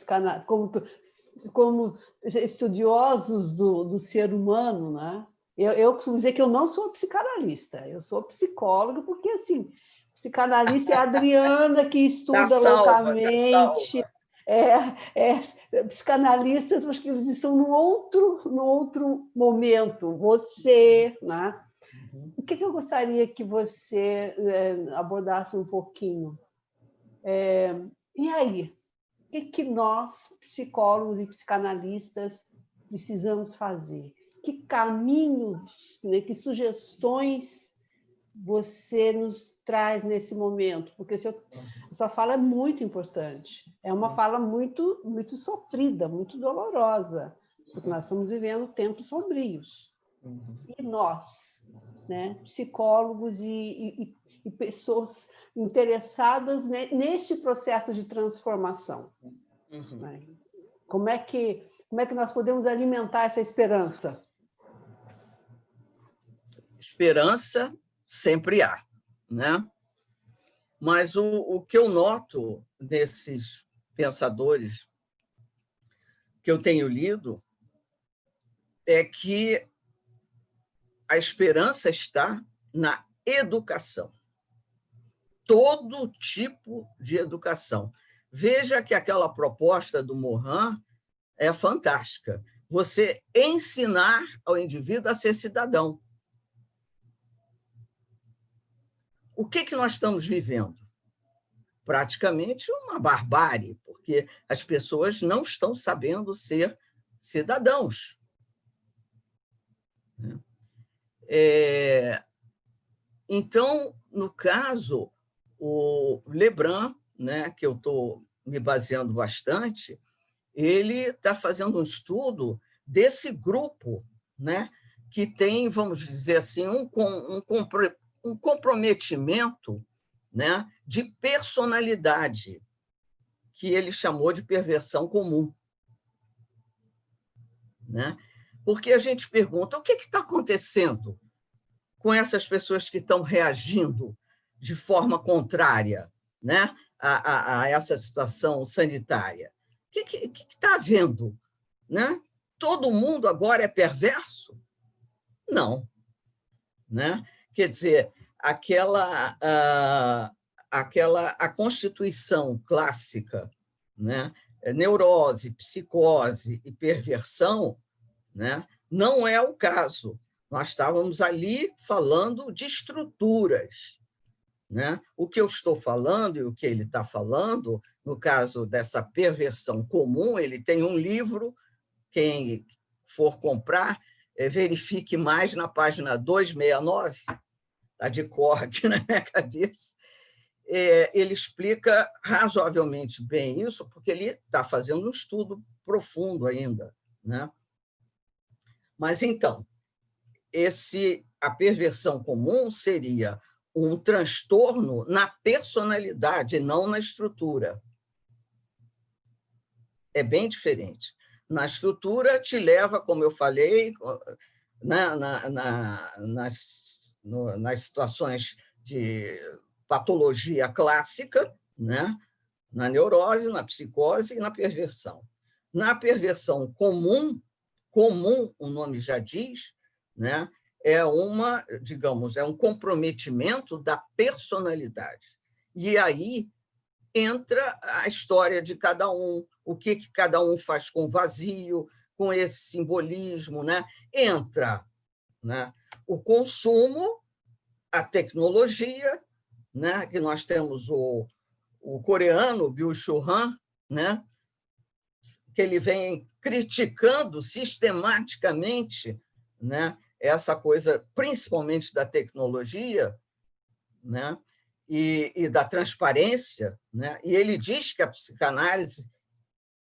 estudiosos do ser humano, né? Eu costumo dizer que eu não sou psicanalista, eu sou psicóloga, porque, assim, psicanalista é a Adriana, que estuda loucamente. Psicanalistas, acho que eles estão num outro momento. Você, né? O que eu gostaria que você abordasse um pouquinho? E aí? O que nós, psicólogos e psicanalistas, precisamos fazer? Que caminhos, né, que sugestões você nos traz nesse momento? Porque a sua fala é muito importante. É uma fala muito, muito sofrida, muito dolorosa, porque nós estamos vivendo tempos sombrios. E nós, né, psicólogos e pessoas interessadas neste processo de transformação. Né? Como é que nós podemos alimentar essa esperança? Esperança sempre há, né? Mas o que eu noto desses pensadores que eu tenho lido é que a esperança está na educação. Todo tipo de educação. Veja que aquela proposta do Morin é fantástica. Você ensinar ao indivíduo a ser cidadão. O que nós estamos vivendo? Praticamente uma barbárie, porque as pessoas não estão sabendo ser cidadãos. Então, no caso, o Lebrun, né, que eu estou me baseando bastante, ele está fazendo um estudo desse grupo, né, que tem, vamos dizer assim, um comprometimento, né, de personalidade, que ele chamou de perversão comum. Né? Porque a gente pergunta, o que está acontecendo com essas pessoas que estão reagindo de forma contrária, né, a essa situação sanitária? O que está havendo? Né? Todo mundo agora é perverso? Não. Né? Quer dizer, a constituição clássica, né, neurose, psicose e perversão, né, não é o caso. Nós estávamos ali falando de estruturas. Né? O que eu estou falando e o que ele está falando, no caso dessa perversão comum, ele tem um livro, quem for comprar, verifique mais na página 269, está de cor aqui na minha cabeça. Ele explica razoavelmente bem isso, porque ele está fazendo um estudo profundo ainda. Né? Mas, então, a perversão comum seria um transtorno na personalidade, não na estrutura. É bem diferente. Na estrutura, te leva, como eu falei, nas situações de patologia clássica, né? Na neurose, na psicose e na perversão. Na perversão comum, o nome já diz, né? É digamos, é um comprometimento da personalidade. E aí entra a história de cada um, o que cada um faz com o vazio, com esse simbolismo, né? Entra, né, o consumo, a tecnologia, né? Que nós temos o coreano Byung-Chul Han, né? Que ele vem criticando sistematicamente, né? Essa coisa, principalmente da tecnologia, né? E da transparência, né? E ele diz que a psicanálise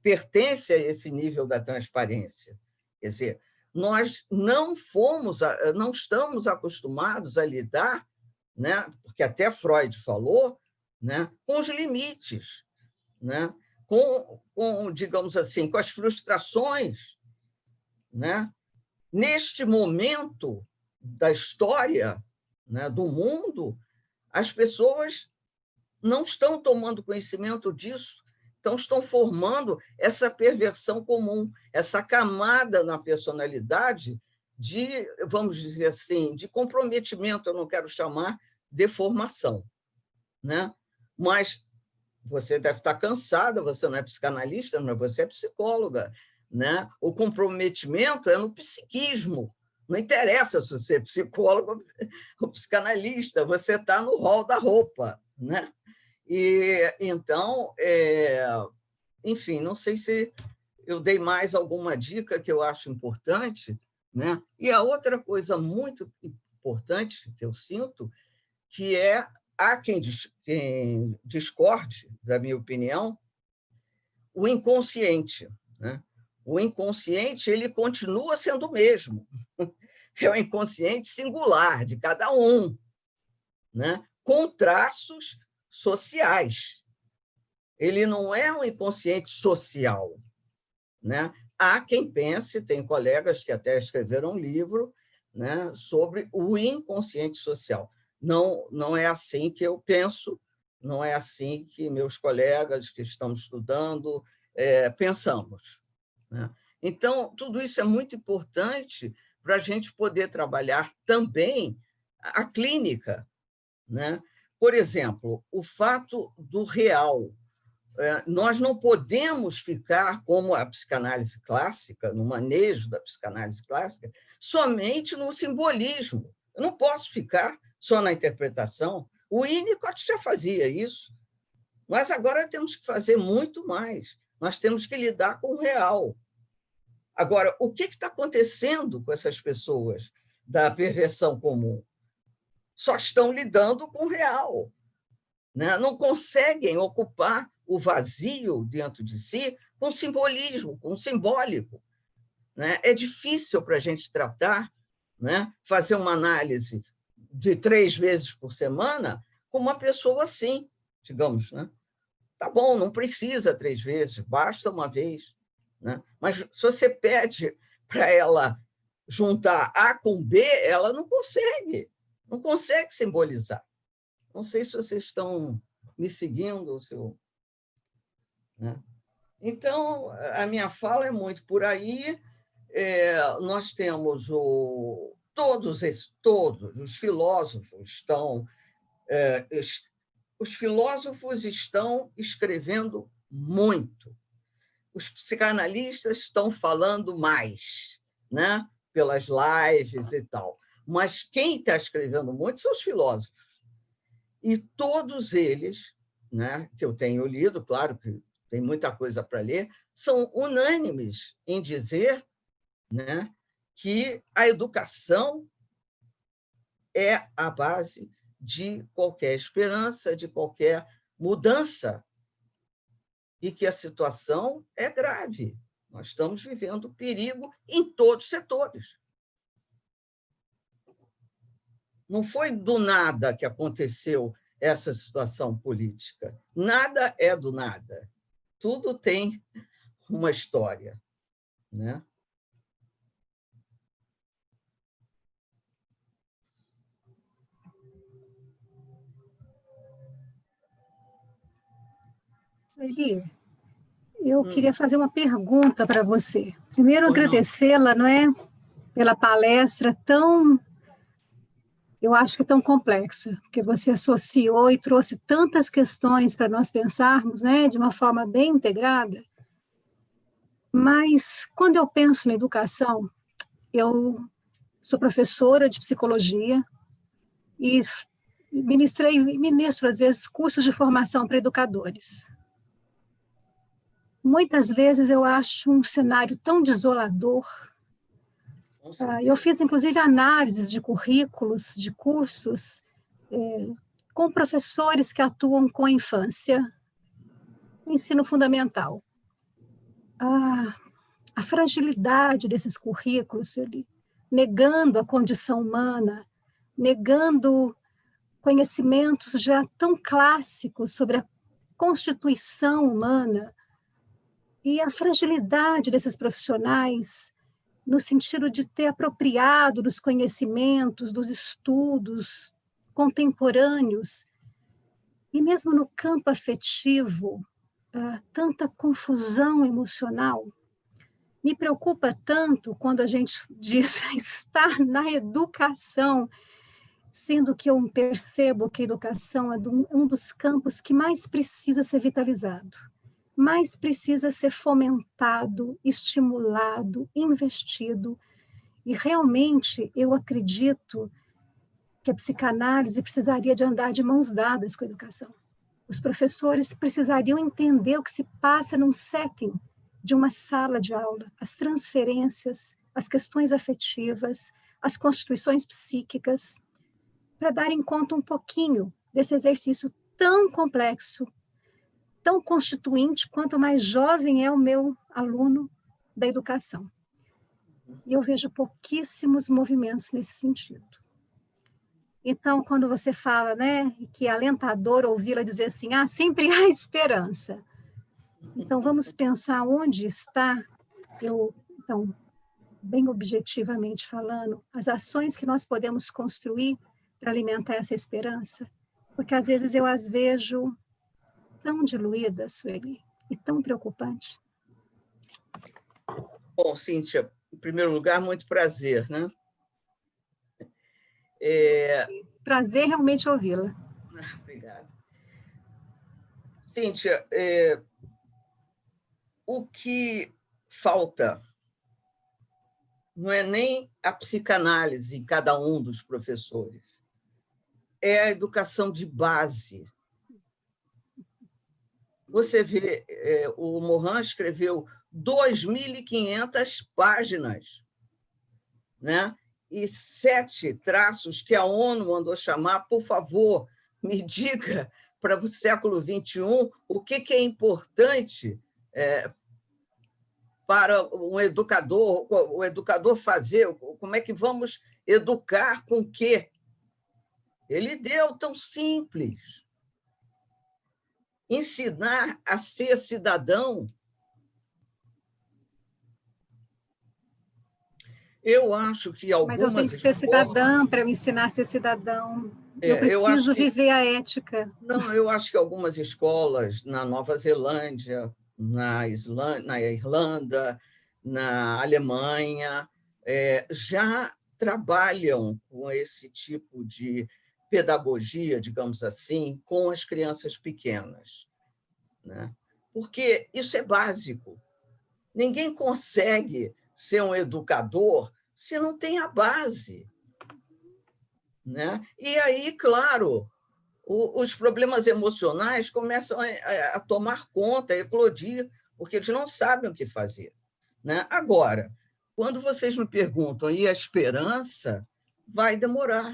pertence a esse nível da transparência. Quer dizer, nós não estamos acostumados a lidar, né? Porque até Freud falou, né? Com os limites, né? Digamos assim, com as frustrações, né? Neste momento da história, né, do mundo, as pessoas não estão tomando conhecimento disso, então estão formando essa perversão comum, essa camada na personalidade de, vamos dizer assim, de comprometimento, eu não quero chamar de formação, né? Mas você deve estar cansada, você não é psicanalista, mas você é psicóloga, né? O comprometimento é no psiquismo. Não interessa se você é psicólogo ou psicanalista, você está no rol da roupa, né? E então, enfim, não sei se eu dei mais alguma dica que eu acho importante, né? E a outra coisa muito importante que eu sinto, que há quem discorde, da minha opinião, o inconsciente, né? O inconsciente, ele continua sendo o mesmo. É o inconsciente singular de cada um, né? Com traços sociais. Ele não é um inconsciente social, né? Há quem pense, tem colegas que até escreveram um livro, né, sobre o inconsciente social. Não é assim que eu penso, não é assim que meus colegas que estão estudando pensamos, né? Então, tudo isso é muito importante para a gente poder trabalhar também a clínica, né? Por exemplo, o fato do real. Nós não podemos ficar, como a psicanálise clássica, no manejo da psicanálise clássica, somente no simbolismo. Eu não posso ficar só na interpretação. O Winnicott já fazia isso. Nós agora temos que fazer muito mais. Nós temos que lidar com o real. Agora, o que está acontecendo com essas pessoas da perversão comum? Só estão lidando com o real, né? Não conseguem ocupar o vazio dentro de si com simbolismo, com simbólico, né? É difícil para a gente tratar, né? Fazer uma análise de 3 vezes por semana com uma pessoa assim, digamos, né? Tá bom, não precisa 3 vezes, basta uma vez, né? Mas se você pede para ela juntar A com B, ela não consegue simbolizar. Não sei se vocês estão me seguindo, né? Então, a minha fala é muito por aí. Nós temos todos os filósofos estão escrevendo muito. Os psicanalistas estão falando mais, né? Pelas lives e tal. Mas quem está escrevendo muito são os filósofos. E todos eles, né, que eu tenho lido, claro que tem muita coisa para ler, são unânimes em dizer, né, que a educação é a base de qualquer esperança, de qualquer mudança, e que a situação é grave. Nós estamos vivendo perigo em todos os setores. Não foi do nada que aconteceu essa situação política. Nada é do nada. Tudo tem uma história, né? Sueli, eu queria fazer uma pergunta para você. Primeiro, agradecê-la, não é, pela palestra tão, eu acho que tão complexa, porque você associou e trouxe tantas questões para nós pensarmos, né, de uma forma bem integrada. Mas, quando eu penso na educação, eu sou professora de psicologia e ministro, às vezes, cursos de formação para educadores. Muitas vezes eu acho um cenário tão desolador. Eu fiz, inclusive, análises de currículos, de cursos, com professores que atuam com a infância, no ensino fundamental. A fragilidade desses currículos, negando a condição humana, negando conhecimentos já tão clássicos sobre a constituição humana, e a fragilidade desses profissionais no sentido de ter apropriado dos conhecimentos, dos estudos contemporâneos, e mesmo no campo afetivo, tanta confusão emocional. Me preocupa tanto quando a gente diz estar na educação, sendo que eu percebo que a educação é um dos campos que mais precisa ser vitalizado, mais precisa ser fomentado, estimulado, investido. E realmente eu acredito que a psicanálise precisaria de andar de mãos dadas com a educação. Os professores precisariam entender o que se passa num setting de uma sala de aula, as transferências, as questões afetivas, as constituições psíquicas, para darem conta um pouquinho desse exercício tão complexo, tão constituinte, quanto mais jovem é o meu aluno da educação. E eu vejo pouquíssimos movimentos nesse sentido. Então, quando você fala, né, que é alentador ouvi-la dizer assim, sempre há esperança. Então, vamos pensar onde está, então, bem objetivamente falando, as ações que nós podemos construir para alimentar essa esperança, porque às vezes eu as vejo tão diluídas, Sueli, e tão preocupante. Bom, Cíntia, em primeiro lugar, muito prazer, né? Prazer realmente ouvi-la. Obrigada. Cíntia, o que falta não é nem a psicanálise em cada um dos professores, é a educação de base. Você vê, o Morin escreveu 2.500 páginas, né? E 7 traços que a ONU mandou chamar, por favor, me diga para o século XXI o que é importante para um educador, o educador fazer, como é que vamos educar com o quê? Ele deu tão simples. Ensinar a ser cidadão. Eu acho que algumas... Mas eu tenho que ser cidadã para me ensinar a ser cidadão. Eu preciso viver a ética. Não, eu acho que algumas escolas na Nova Zelândia, na Irlanda, na Alemanha, já trabalham com esse tipo de pedagogia, digamos assim, com as crianças pequenas, né? Porque isso é básico. Ninguém consegue ser um educador se não tem a base, né? E aí, claro, os problemas emocionais começam a tomar conta, a eclodir, porque eles não sabem o que fazer, né? Agora, quando vocês me perguntam, e a esperança, vai demorar.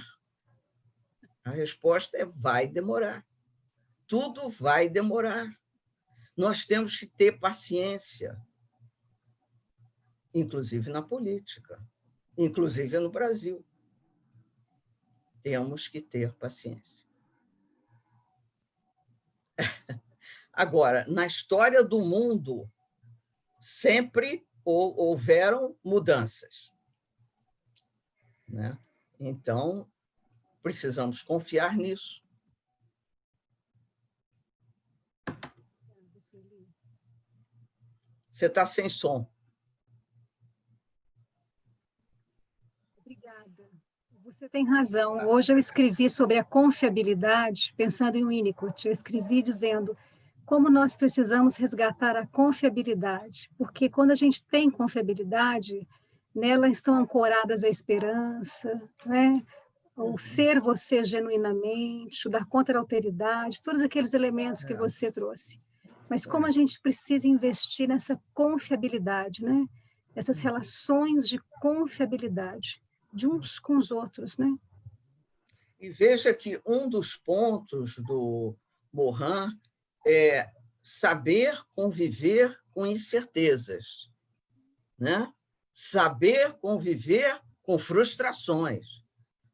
A resposta é vai demorar. Tudo vai demorar. Nós temos que ter paciência, inclusive na política, inclusive no Brasil. Temos que ter paciência. Agora, na história do mundo, sempre houveram mudanças, né? Então, precisamos confiar nisso. Você está sem som. Obrigada. Você tem razão. Hoje eu escrevi sobre a confiabilidade, pensando em Winnicott. Eu escrevi dizendo como nós precisamos resgatar a confiabilidade, porque quando a gente tem confiabilidade, nela estão ancoradas a esperança, né? O ser você genuinamente, o dar conta da alteridade, todos aqueles elementos que você trouxe. Mas como a gente precisa investir nessa confiabilidade, né? Essas relações de confiabilidade de uns com os outros, né? E veja que um dos pontos do Morin é saber conviver com incertezas, né? Saber conviver com frustrações.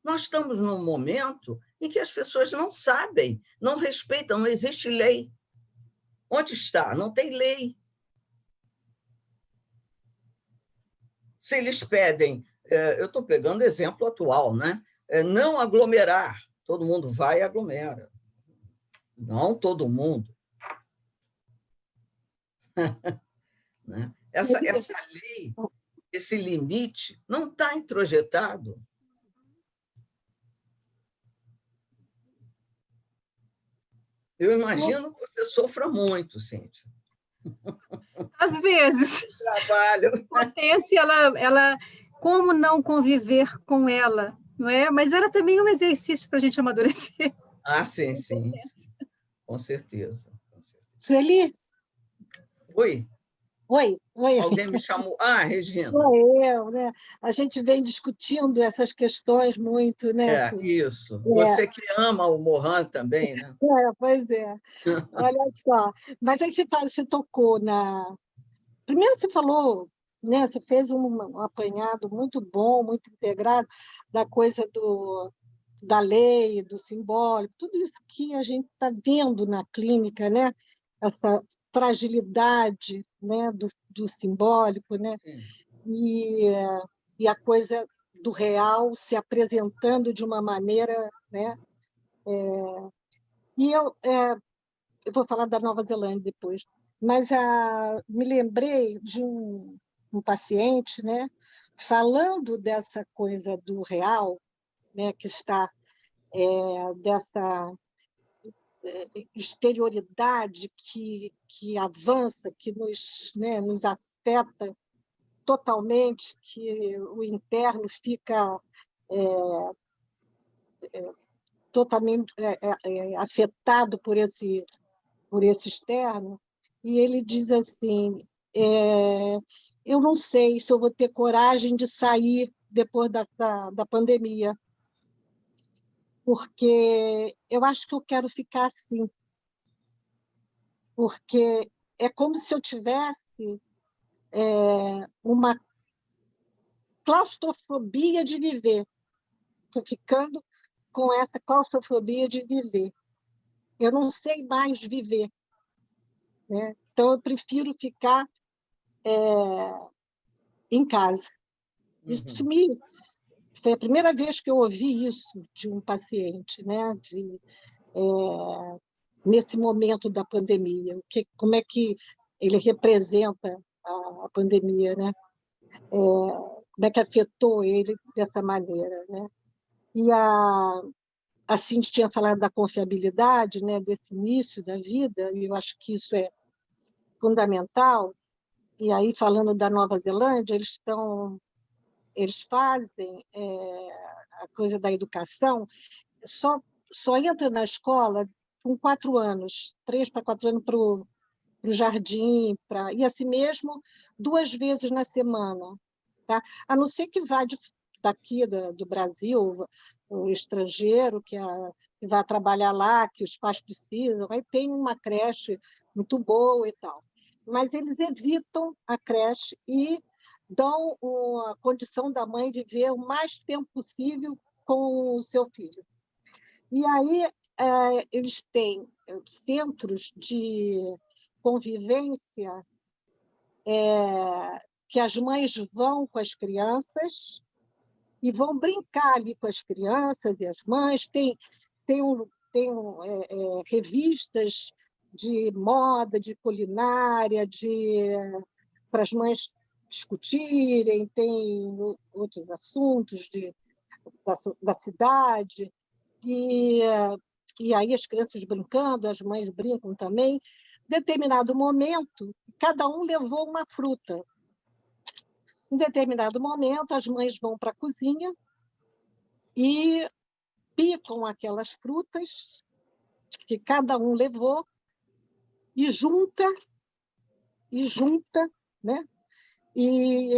Nós estamos num momento em que as pessoas não sabem, não respeitam, não existe lei. Onde está? Não tem lei. Se eles pedem, eu estou pegando exemplo atual, né? Não aglomerar, todo mundo vai e aglomera. Não todo mundo. Né? Essa lei, esse limite, não está introjetado. Eu imagino que você sofra muito, Cíntia. Às vezes. Trabalho. Acontece, como não conviver com ela, não é? Mas era também um exercício para a gente amadurecer. Ah, sim. Com certeza. Sueli? Oi. Oi. Alguém me chamou? Ah, Regina. Sou eu, né? A gente vem discutindo essas questões muito, né? Isso. Você que ama o Morin também, né? Pois é. Olha só. Mas aí você tocou na... Primeiro você falou, né? Você fez um apanhado muito bom, muito integrado da coisa da lei, do simbólico, tudo isso que a gente está vendo na clínica, né? Essa fragilidade, né? do simbólico, né? E a coisa do real se apresentando de uma maneira, né? E eu vou falar da Nova Zelândia depois, mas me lembrei de um paciente, né? Falando dessa coisa do real, né? Que está dessa exterioridade que avança, que nos afeta totalmente, que o interno fica totalmente afetado por esse externo, e ele diz assim, eu não sei se eu vou ter coragem de sair depois da pandemia, porque eu acho que eu quero ficar assim, porque é como se eu tivesse uma claustrofobia de viver. Estou ficando com essa claustrofobia de viver. Eu não sei mais viver, né? Então, eu prefiro ficar em casa. Isso foi a primeira vez que eu ouvi isso de um paciente, né? Nesse momento da pandemia. Como é que ele representa a pandemia, né? Como é que afetou ele dessa maneira, né? E a Cindy tinha falado da confiabilidade, né, desse início da vida, e eu acho que isso é fundamental. E aí, falando da Nova Zelândia, eles fazem a coisa da educação, só entra na escola com 4 anos, 3 para 4 anos para o jardim, e assim mesmo 2 vezes na semana. Tá? A não ser que vá daqui do Brasil, o estrangeiro que vai trabalhar lá, que os pais precisam, aí tem uma creche muito boa e tal. Mas eles evitam a creche e dão a condição da mãe de viver o mais tempo possível com o seu filho. E aí eles têm centros de convivência que as mães vão com as crianças e vão brincar ali com as crianças e as mães. Tem revistas de moda, de culinária, para as mães discutirem, tem outros assuntos da cidade, e aí as crianças brincando, as mães brincam também. Em determinado momento, cada um levou uma fruta. Em determinado momento, as mães vão para a cozinha e picam aquelas frutas que cada um levou e junta, né? E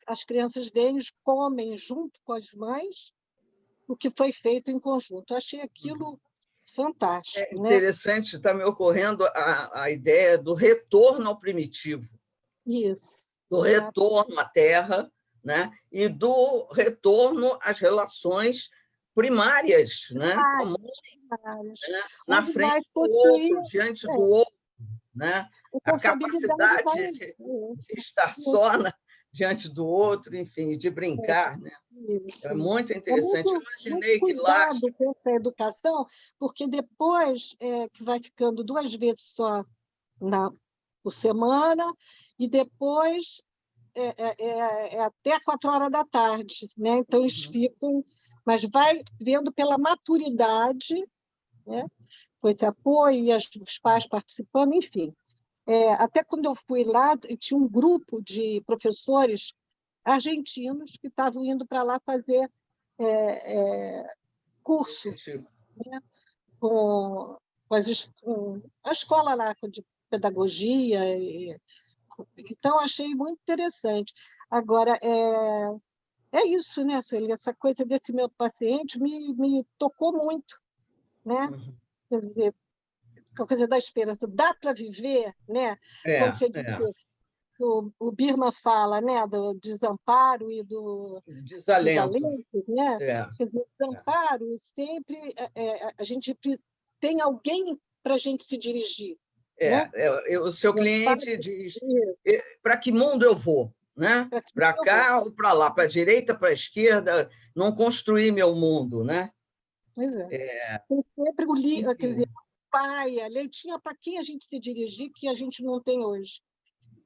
as crianças vêm, comem junto com as mães o que foi feito em conjunto. Eu achei aquilo fantástico. É interessante, está me ocorrendo a ideia do retorno ao primitivo. Isso. Do retorno à terra, né? E do retorno às relações primárias, né? Né? Na frente do outro, diante do outro. Né? A capacidade de estar só diante do outro, enfim, de brincar. Né? É muito interessante. Eu imaginei que lá... com essa educação, porque depois que vai ficando 2 vezes só por semana, e depois até 4 horas da tarde. Né? Então, eles ficam... Mas vai vendo pela maturidade, né? Com esse apoio, e os pais participando, enfim. Até quando eu fui lá, tinha um grupo de professores argentinos que estavam indo para lá fazer curso, né? com a escola lá de pedagogia. Então, achei muito interessante. Agora, é isso, né, Sueli? Essa coisa desse meu paciente me tocou muito, né? Quer dizer, a coisa da esperança. Dá para viver, né? Quando você diz que o Birman fala, né, do desamparo e do desalento, né? Quer dizer, desamparo sempre a gente tem alguém para a gente se dirigir. Né? O seu cliente diz: para que mundo eu vou? Né? Para cá ou para lá? Para a direita, para a esquerda? Não construir meu mundo, né? Pois é. Tem sempre quer dizer, pai, a leitinha para quem a gente se dirigir que a gente não tem hoje.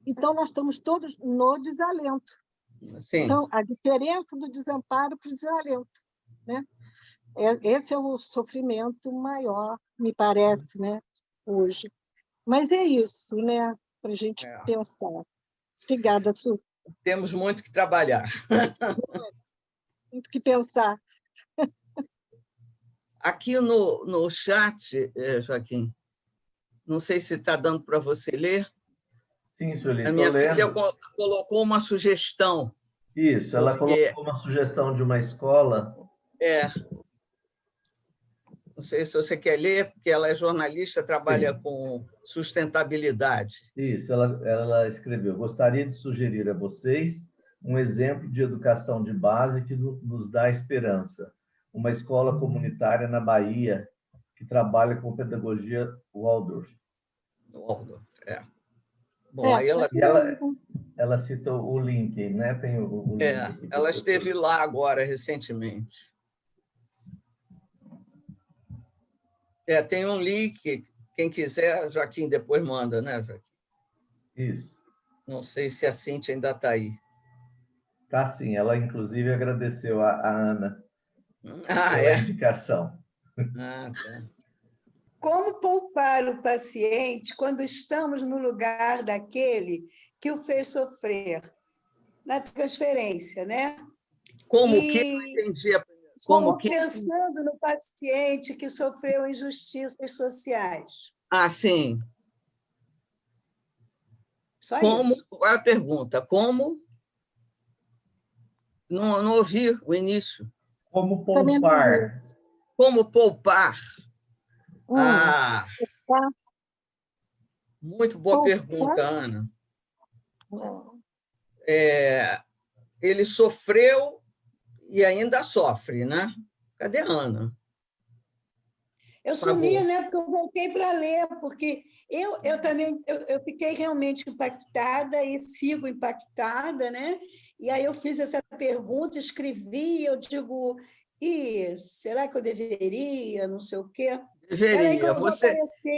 Então, nós estamos todos no desalento. Sim. Então, a diferença do desamparo para o desalento. Né? Esse é o sofrimento maior, me parece, né, hoje. Mas é isso, né, para a gente pensar. Obrigada, Su. Temos muito que trabalhar. Muito que pensar. Aqui no chat, Joaquim, não sei se está dando para você ler. Sim, Sueli, a minha filha colocou uma sugestão. Isso, ela colocou uma sugestão de uma escola. Não sei se você quer ler, porque ela é jornalista, trabalha com sustentabilidade. Isso, ela escreveu: gostaria de sugerir a vocês um exemplo de educação de base que nos dá esperança. Uma escola comunitária na Bahia que trabalha com pedagogia Waldorf. Waldorf, Bom, aí ela cita o link, né? Tem o link. Ela esteve lá agora, recentemente. Tem um link, quem quiser, Joaquim, depois manda, né, Joaquim? Isso. Não sei se a Cíntia ainda está aí. Está sim, ela inclusive agradeceu a Ana pela indicação. Tá. Como poupar o paciente quando estamos no lugar daquele que o fez sofrer? Na transferência, né? Como que? Não entendi. Como pensando no paciente que sofreu injustiças sociais. Sim. Só como? Isso. Qual é a pergunta? Como? Não ouvi o início. Como poupar? Como poupar? Muito boa pergunta, Ana. Ele sofreu e ainda sofre, né? Cadê a Ana? Eu sumi, né? Porque eu voltei para ler, porque eu também eu fiquei realmente impactada e sigo impactada, né? E aí eu fiz essa pergunta, escrevi, eu digo, será que eu deveria? Não sei o quê. Deveria.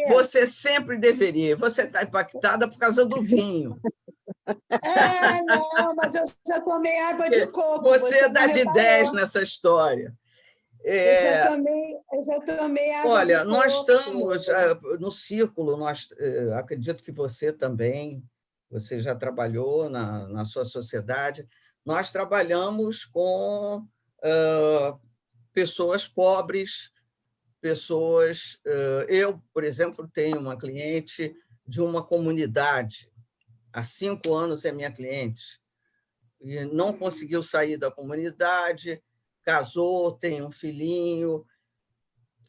Você sempre deveria. Você está impactada por causa do vinho. Não, mas eu já tomei água de coco. Você dá não de reparou. 10 nessa história. Eu já tomei água Olha, de coco. nós estamos no círculo, acredito que você também, você já trabalhou na sua sociedade, nós trabalhamos com pessoas pobres, pessoas... Eu, por exemplo, tenho uma cliente de uma comunidade, há 5 anos é minha cliente, e não conseguiu sair da comunidade, casou, tem um filhinho,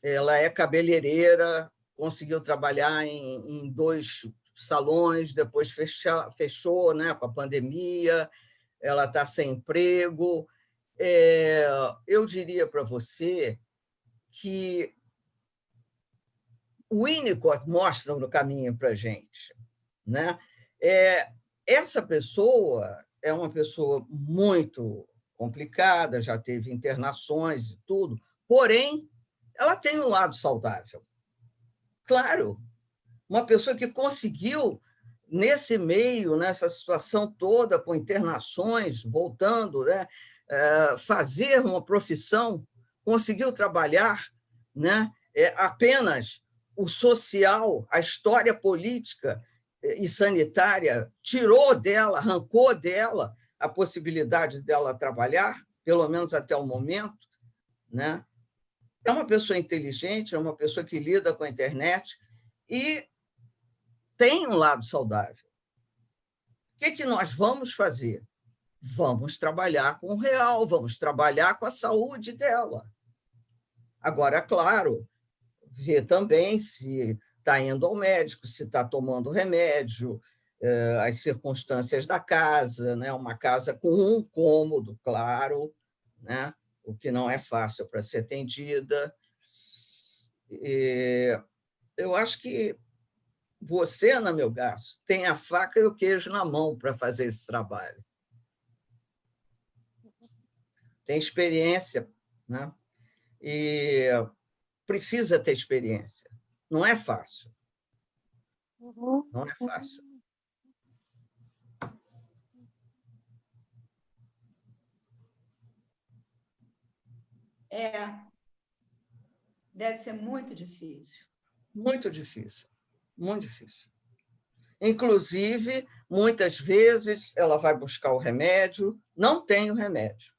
ela é cabeleireira, conseguiu trabalhar em 2 salões, depois fechou, né, com a pandemia, ela está sem emprego. Eu diria para você que o Winnicott mostra no caminho para a gente, né? Essa pessoa é uma pessoa muito complicada, já teve internações e tudo, porém, ela tem um lado saudável. Claro, uma pessoa que conseguiu, nesse meio, nessa situação toda, com internações, voltando, né, fazer uma profissão, conseguiu trabalhar, né, apenas o social, a história política e sanitária tirou dela, arrancou dela a possibilidade dela trabalhar, pelo menos até o momento, né? É uma pessoa inteligente, é uma pessoa que lida com a internet e tem um lado saudável. O que nós vamos fazer? Vamos trabalhar com o real, vamos trabalhar com a saúde dela. Agora, claro, ver também se está indo ao médico, se está tomando remédio, as circunstâncias da casa, né? Uma casa com um cômodo, claro, né? O que não é fácil para ser atendida. Eu acho que você, Ana Melgaço, tem a faca e o queijo na mão para fazer esse trabalho. Tem experiência, né? E precisa ter experiência. Não é fácil. Não é fácil. Deve ser muito difícil. Muito difícil. Muito difícil. Inclusive, muitas vezes, ela vai buscar o remédio, não tem o remédio.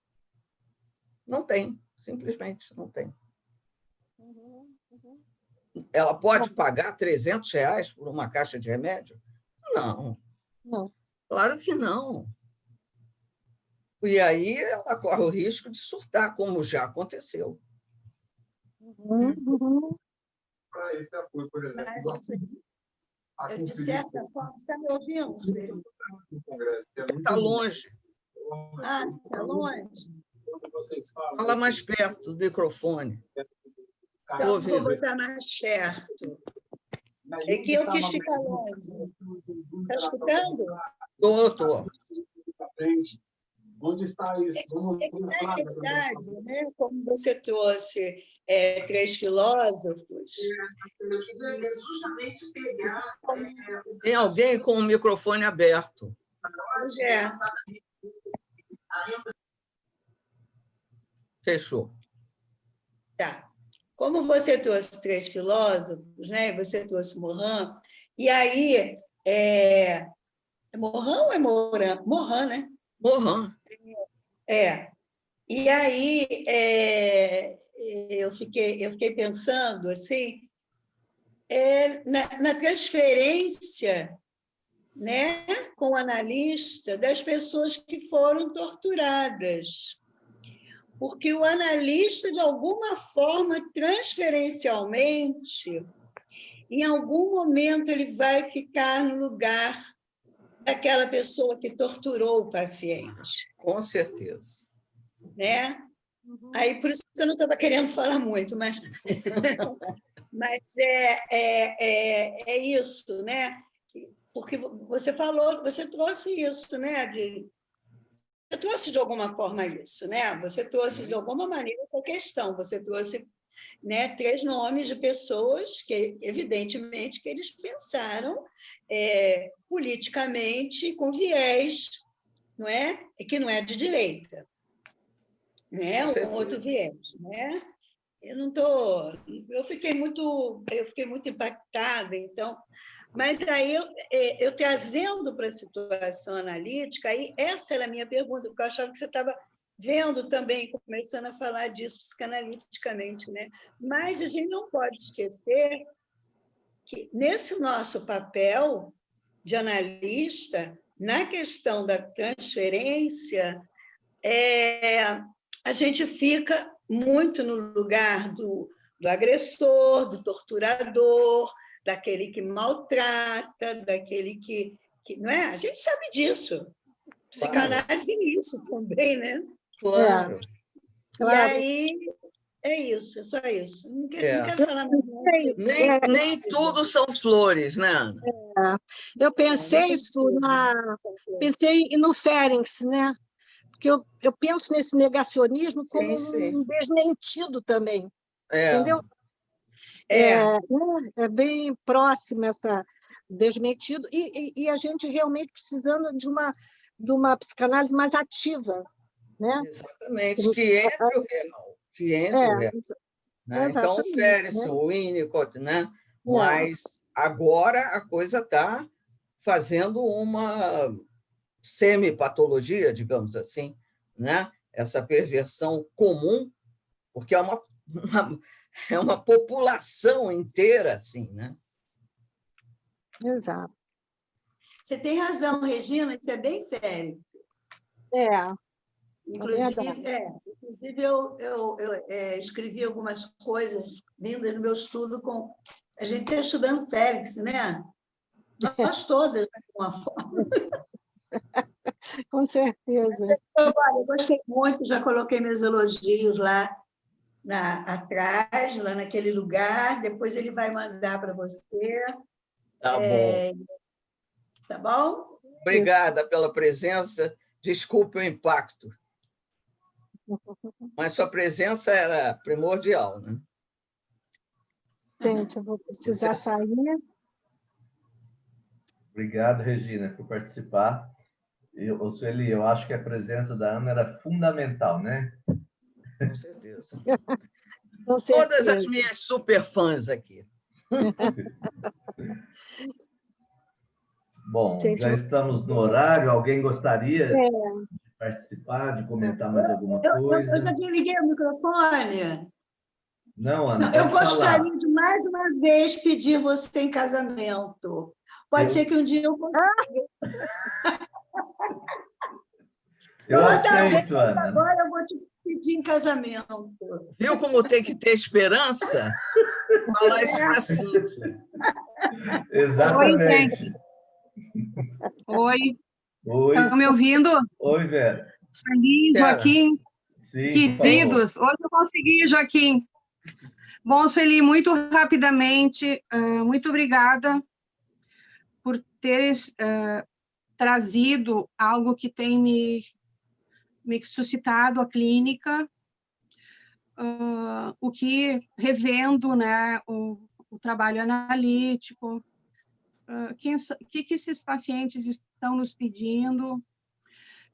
Não tem, simplesmente não tem. Ela pode pagar R$300 por uma caixa de remédio? Não. Não. Claro que não. E aí ela corre o risco de surtar, como já aconteceu. Para esse apoio, por exemplo. De certa forma, você está me ouvindo? Está longe. Está longe? Fala mais perto do microfone. Então, vou botar mais perto. É que eu quis ficar longe. Está escutando? Estou. Onde está isso? Na verdade, né, como você trouxe 3 filósofos... Justamente pegar... Tem alguém com o microfone aberto. Pois é. Fechou. Tá. Como você trouxe 3 filósofos, né, você trouxe Morin, e aí... Morin ou é Morin? Morin, né? Morin. E aí eu fiquei pensando assim, na transferência, né, com o analista das pessoas que foram torturadas. Porque o analista, de alguma forma, transferencialmente, em algum momento ele vai ficar no lugar daquela pessoa que torturou o paciente. Com certeza. Né? Aí, por isso que eu não estava querendo falar muito, mas é isso, né? Porque você falou, você trouxe isso, né? Você trouxe de alguma forma isso, né? Você trouxe de alguma maneira essa questão. Você trouxe, né, 3 nomes de pessoas que, evidentemente, que eles pensaram politicamente com viés, não é? Que não é de direita, né? Um outro viés, né? Eu fiquei muito impactada, então, mas aí eu trazendo para a situação analítica, aí essa era a minha pergunta, porque eu achava que você estava vendo também, começando a falar disso psicanaliticamente, né? Mas a gente não pode esquecer que, nesse nosso papel de analista, na questão da transferência, a gente fica muito no lugar do agressor, do torturador, daquele que maltrata, daquele que não é? A gente sabe disso. Psicanálise é isso também, né? Claro. E aí é isso, é só isso. Não quero falar mais. Nem tudo são flores, né, Ana? Eu pensei no Ferencz, né? Porque eu penso nesse negacionismo como um desmentido também, entendeu? É bem próximo essa desmentido, e a gente realmente precisando de uma psicanálise mais ativa, né? Exatamente, que entre o real. Né? Então, o Ferencz, né? O Winnicott, né? Mas agora a coisa está fazendo uma semipatologia, digamos assim, né? Essa perversão comum, porque é uma população inteira assim, né? Exato. Você tem razão, Regina, isso é bem sério. Inclusive eu escrevi algumas coisas vindas no meu estudo com... A gente está estudando Ferencz, né? Nós todas, de alguma forma. Com certeza. Eu gostei muito, já coloquei meus elogios lá atrás, lá naquele lugar. Depois ele vai mandar para você. Tá bom. Tá bom? Obrigada pela presença. Desculpe o impacto. Mas sua presença era primordial, né? Gente, eu vou precisar sair. Obrigado, Regina, por participar. Sueli, eu acho que a presença da Ana era fundamental, né? Com certeza. Com certeza. Todas as minhas super fãs aqui. Bom, gente, já estamos no horário. Alguém gostaria de participar, de comentar mais alguma coisa? Eu já desliguei o microfone. Não, Ana, eu gostaria de, mais uma vez, pedir você em casamento. Pode ser que um dia eu consiga. Eu aceito, Ana. Agora eu vou te pedir em casamento. Viu como tem que ter esperança? Falar isso para a Cíntia. Exatamente. Oi. Estão me ouvindo? Oi, Vera. Sueli, Joaquim. Sim, queridos, hoje eu consegui, Joaquim. Bom, Sueli, muito rapidamente, muito obrigada por teres trazido algo que tem me suscitado a clínica, o que, revendo, né, o trabalho analítico, o que esses pacientes estão nos pedindo,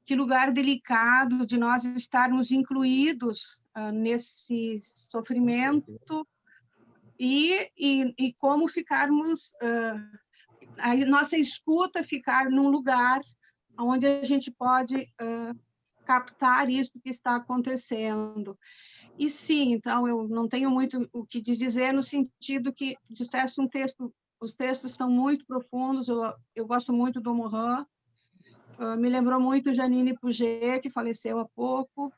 que lugar delicado de nós estarmos incluídos nesse sofrimento e como ficarmos, a nossa escuta ficar num lugar onde a gente pode captar isso que está acontecendo. E sim, então, eu não tenho muito o que dizer no sentido que dissesse um texto, os textos estão muito profundos, eu gosto muito do Morin, me lembrou muito Janine Puget, que faleceu há pouco,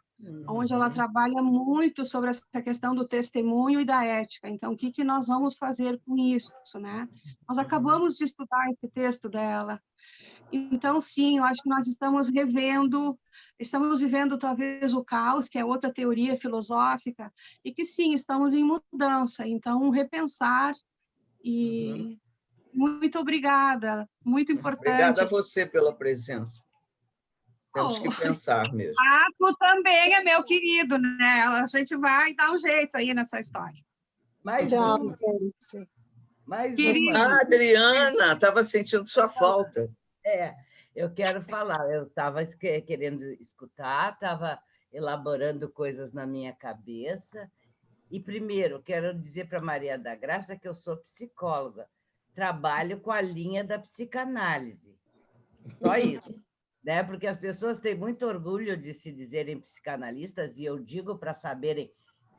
onde ela trabalha muito sobre essa questão do testemunho e da ética. Então, o que nós vamos fazer com isso, né? Nós acabamos de estudar esse texto dela. Então, sim, eu acho que nós estamos vivendo talvez o caos, que é outra teoria filosófica, e que, sim, estamos em mudança. Então, repensar e... Muito obrigada, muito importante. Obrigada a você pela presença. Temos que pensar mesmo. Tu também é meu querido, né? A gente vai dar um jeito aí nessa história. Mas Mais Querida. uma. Adriana, estava sentindo sua falta. Eu quero falar. Eu estava querendo escutar, estava elaborando coisas na minha cabeça. E, primeiro, quero dizer para Maria da Graça que eu sou psicóloga, trabalho com a linha da psicanálise. Só isso. Né? Porque as pessoas têm muito orgulho de se dizerem psicanalistas, e eu digo para saberem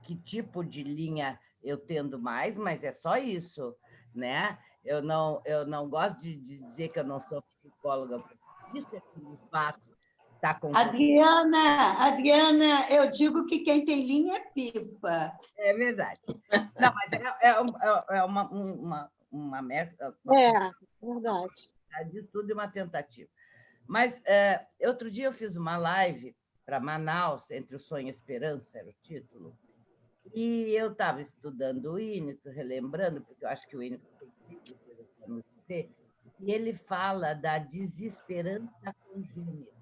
que tipo de linha eu tendo mais, mas é só isso. Né? Eu não gosto de dizer que eu não sou psicóloga, porque isso é que me faz estar com Adriana, eu digo que quem tem linha é pipa. É verdade. Não, mas é uma meta. Verdade. Diz tudo é uma tentativa. Mas outro dia eu fiz uma live para Manaus, Entre o Sonho e a Esperança, era o título, e eu estava estudando o Winnicott, relembrando, porque eu acho que o Winnicott tem sempre coisas para nos dizer, e ele fala da desesperança congênita.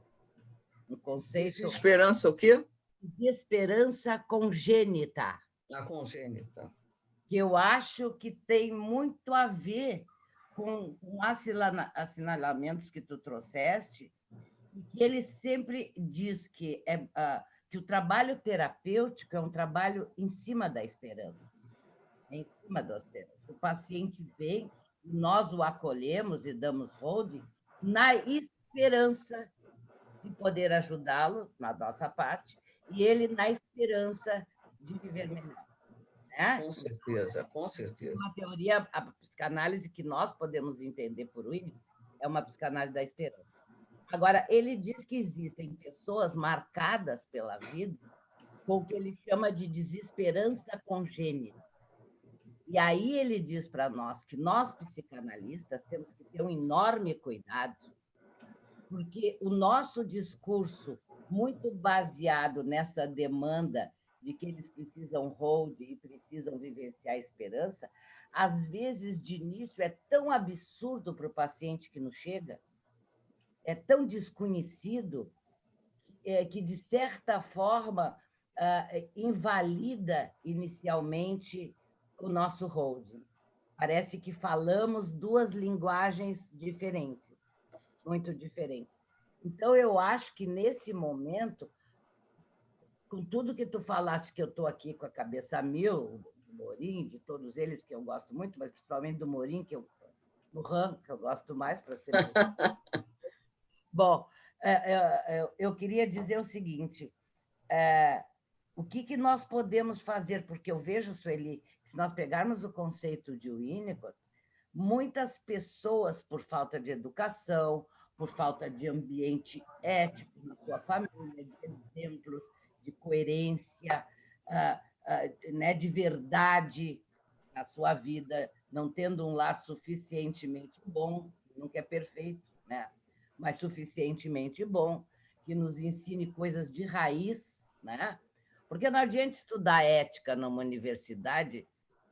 Um conceito... Desesperança o quê? Desesperança congênita. A congênita. Que eu acho que tem muito a ver com assinalamentos que tu trouxeste, e que ele sempre diz que o trabalho terapêutico é um trabalho em cima da esperança. Em cima da esperança. O paciente vem, nós o acolhemos e damos holding na esperança de poder ajudá-lo, na nossa parte, e ele na esperança de viver melhor. Né? Com certeza, com certeza. Uma teoria, a psicanálise que nós podemos entender por Winnicott é uma psicanálise da esperança. Agora, ele diz que existem pessoas marcadas pela vida com o que ele chama de desesperança congênita. E aí ele diz para nós que nós, psicanalistas, temos que ter um enorme cuidado, porque o nosso discurso, muito baseado nessa demanda de que eles precisam hold e precisam vivenciar a esperança, às vezes, de início, é tão absurdo para o paciente que nos chega, é tão desconhecido, que, de certa forma, invalida inicialmente o nosso holding. Parece que falamos duas linguagens diferentes, muito diferentes. Então, eu acho que, nesse momento, com tudo que tu falaste, que eu estou aqui com a cabeça a mil, do Morim, de todos eles que eu gosto muito, mas principalmente do Morim, do Ram, que eu gosto mais, para ser... Bom, eu queria dizer o seguinte, o que nós podemos fazer, porque eu vejo, Sueli, se nós pegarmos o conceito de Winnicott, muitas pessoas, por falta de educação, por falta de ambiente ético na sua família, de exemplos, de coerência, né, de verdade na sua vida, não tendo um lar suficientemente bom, nunca é perfeito, né? Mas suficientemente bom, que nos ensine coisas de raiz, né? Porque não adianta estudar ética numa universidade,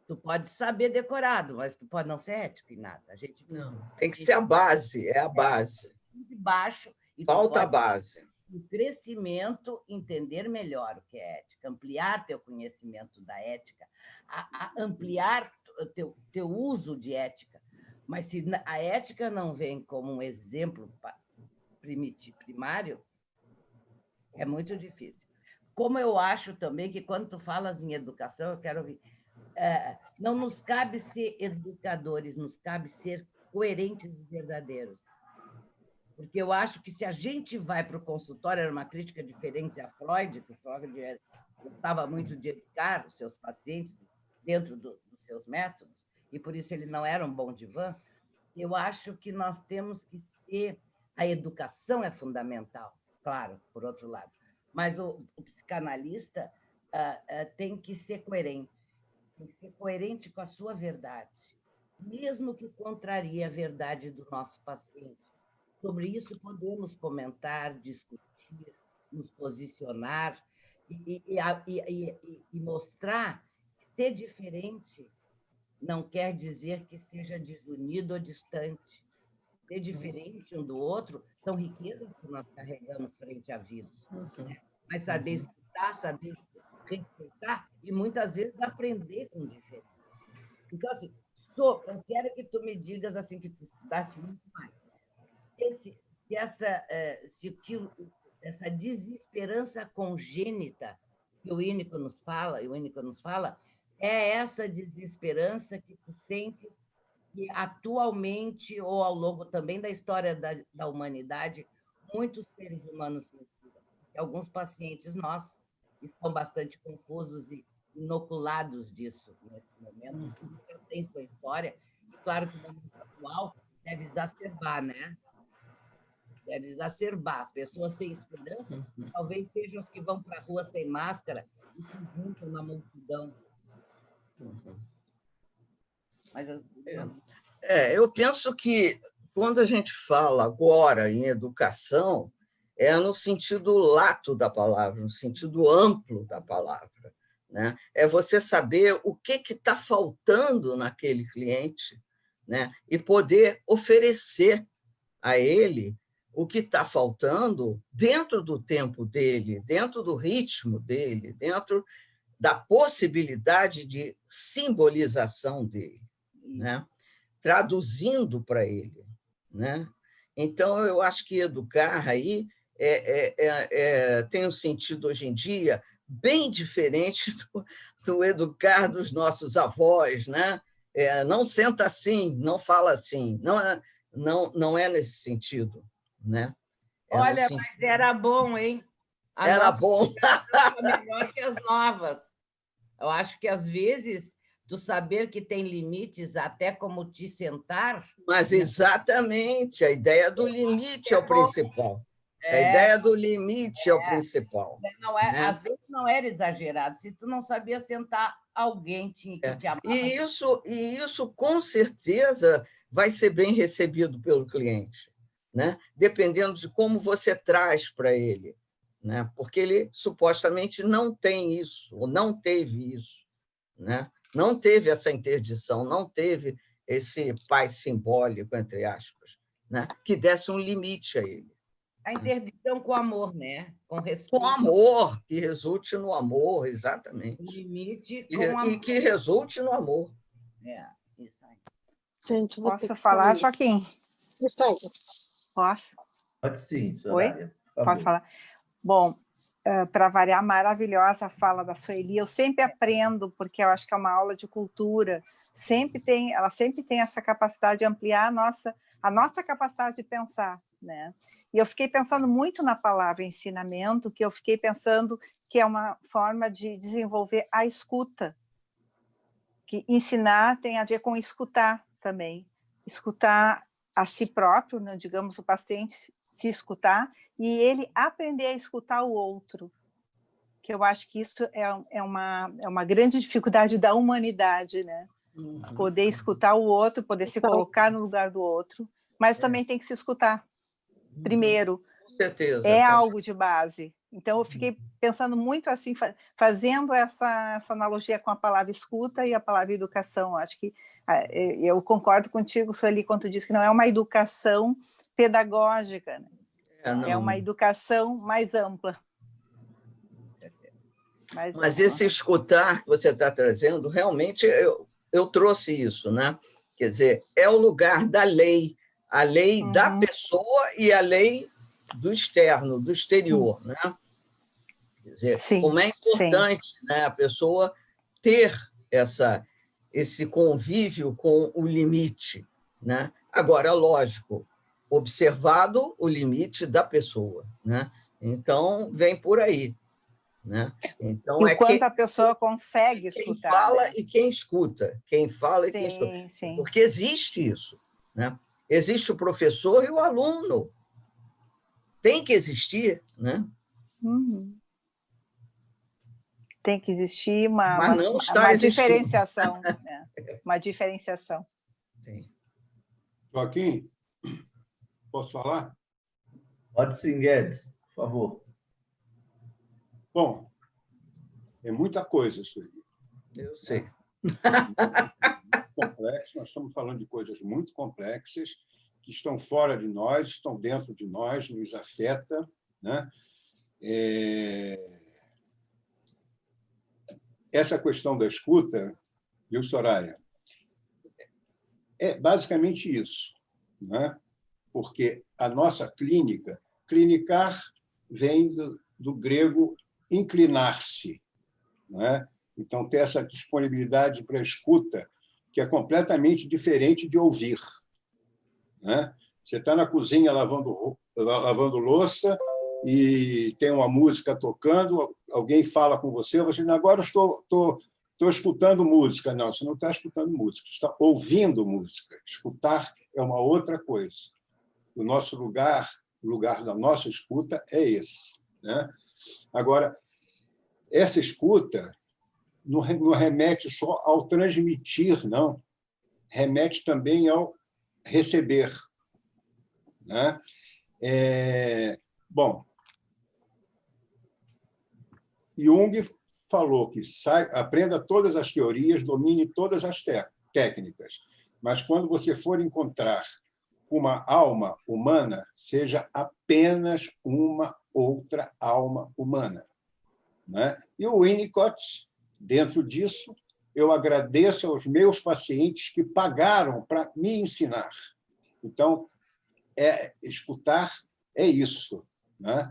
tu pode saber decorado, mas tu pode não ser ético em nada. A gente não, tem que ser a base, é a base. De baixo. E falta a base. O crescimento, entender melhor o que é ética, ampliar teu conhecimento da ética, ampliar teu uso de ética. Mas se a ética não vem como um exemplo primário, é muito difícil. Como eu acho também que, quando tu falas em educação, eu quero ouvir, não nos cabe ser educadores, nos cabe ser coerentes e verdadeiros. Porque eu acho que, se a gente vai para o consultório, era uma crítica diferente a Freud, que Freud gostava muito de educar os seus pacientes dentro dos seus métodos, e por isso ele não era um bom divã. Eu acho que nós temos que ser... A educação é fundamental, claro, por outro lado, mas o psicanalista tem que ser coerente com a sua verdade, mesmo que contrarie a verdade do nosso paciente. Sobre isso podemos comentar, discutir, nos posicionar e mostrar que ser diferente não quer dizer que seja desunido ou distante. Ser diferente um do outro são riquezas que nós carregamos frente à vida. Né? Mas saber escutar, saber respeitar e, muitas vezes, aprender com o diferente. Então, assim, eu quero que tu me digas assim, que tu estudasse muito mais. Essa desesperança congênita que o Winnicott nos fala, é essa desesperança que tu sente que atualmente, ou ao longo também da história da humanidade, muitos seres humanos sentiram. Alguns pacientes nossos estão bastante confusos e inoculados disso nesse momento, porque tem sua história, e claro que o momento atual deve exacerbar, né? Deve exacerbar. As pessoas sem esperança, talvez sejam os que vão para a rua sem máscara e se juntam na multidão. Mas eu penso que, quando a gente fala agora em educação, é no sentido lato da palavra, no sentido amplo da palavra, né? É você saber o que está faltando naquele cliente, né? E poder oferecer a ele o que está faltando dentro do tempo dele, dentro do ritmo dele, dentro da possibilidade de simbolização dele, né? Traduzindo para ele, né? Então, eu acho que educar aí tem um sentido, hoje em dia, bem diferente do educar dos nossos avós, né? Não senta assim, não fala assim, não é nesse sentido, né? Olha, mas era bom, hein? Era bom. É melhor que as novas. Eu acho que, às vezes, tu saber que tem limites, até como te sentar... Mas, exatamente, a ideia do limite é o principal. A ideia do limite é o principal. Né? Às vezes não era exagerado. Se tu não sabia sentar, alguém tinha que te amar. E isso, com certeza, vai ser bem recebido pelo cliente, né? Dependendo de como você traz para ele, né? Porque ele supostamente não tem isso, ou não teve isso, né? Não teve essa interdição, não teve esse pai simbólico, entre aspas, né? Que desse um limite a ele. A interdição com amor, né? Com respeito. Com amor, que resulte no amor, exatamente. O limite com amor. E que resulte no amor. Isso aí. Gente, posso falar, Joaquim? Posso? Pode sim, Soraya. Oi? Posso falar? Bom, para variar, maravilhosa a fala da Sueli. Eu sempre aprendo, porque eu acho que é uma aula de cultura. Ela sempre tem essa capacidade de ampliar a nossa capacidade de pensar, né? E eu fiquei pensando muito na palavra ensinamento, que eu fiquei pensando que é uma forma de desenvolver a escuta. Que ensinar tem a ver com escutar também. Escutar a si próprio, né? Digamos, o paciente se escutar e ele aprender a escutar o outro. Que eu acho que isso é uma grande dificuldade da humanidade, né? Poder escutar o outro, poder se colocar no lugar do outro, mas também tem que se escutar primeiro. Com certeza. É algo de base. Então, eu fiquei pensando muito assim, fazendo essa analogia com a palavra escuta e a palavra educação. Acho que eu concordo contigo, Sueli, quando tu diz que não é uma educação pedagógica, né? É uma educação mais ampla. Mas esse escutar que você está trazendo, realmente eu trouxe isso, né? Quer dizer, é o lugar da lei, a lei da pessoa e a lei do externo, do exterior, né? Quer dizer, como é importante, né, a pessoa ter esse convívio com o limite, né? Agora, lógico, observado o limite da pessoa, né? Então, vem por aí, né? Então, e o quanto a pessoa consegue escutar. Quem fala, né? E quem escuta. Quem fala e quem escuta. Sim. Porque existe isso, né? Existe o professor e o aluno. Tem que existir, né? Tem que existir uma diferenciação. Né? Uma diferenciação. Sim. Joaquim, posso falar? Pode sim, Guedes, por favor. Bom, é muita coisa, Sueli. Eu sei. Complexo, nós estamos falando de coisas muito complexas, que estão fora de nós, estão dentro de nós, nos afeta, né? Essa questão da escuta, viu, Soraya? é basicamente isso, né? Porque a nossa clínica, clinicar vem do grego inclinar-se, né? Então, ter essa disponibilidade para a escuta, que é completamente diferente de ouvir, né? Você está na cozinha lavando louça e tem uma música tocando, alguém fala com você, você diz, agora estou escutando música. Não, você não está escutando música, você está ouvindo música. Escutar é uma outra coisa. O nosso lugar, o lugar da nossa escuta é esse, né? Agora, essa escuta não remete só ao transmitir, não. Remete também ao receber, né? Bom, Jung falou que aprenda todas as teorias, domine todas as técnicas, mas quando você for encontrar uma alma humana, seja apenas uma outra alma humana, né? E o Winnicott, dentro disso, eu agradeço aos meus pacientes que pagaram para me ensinar. Então, escutar é isso, né?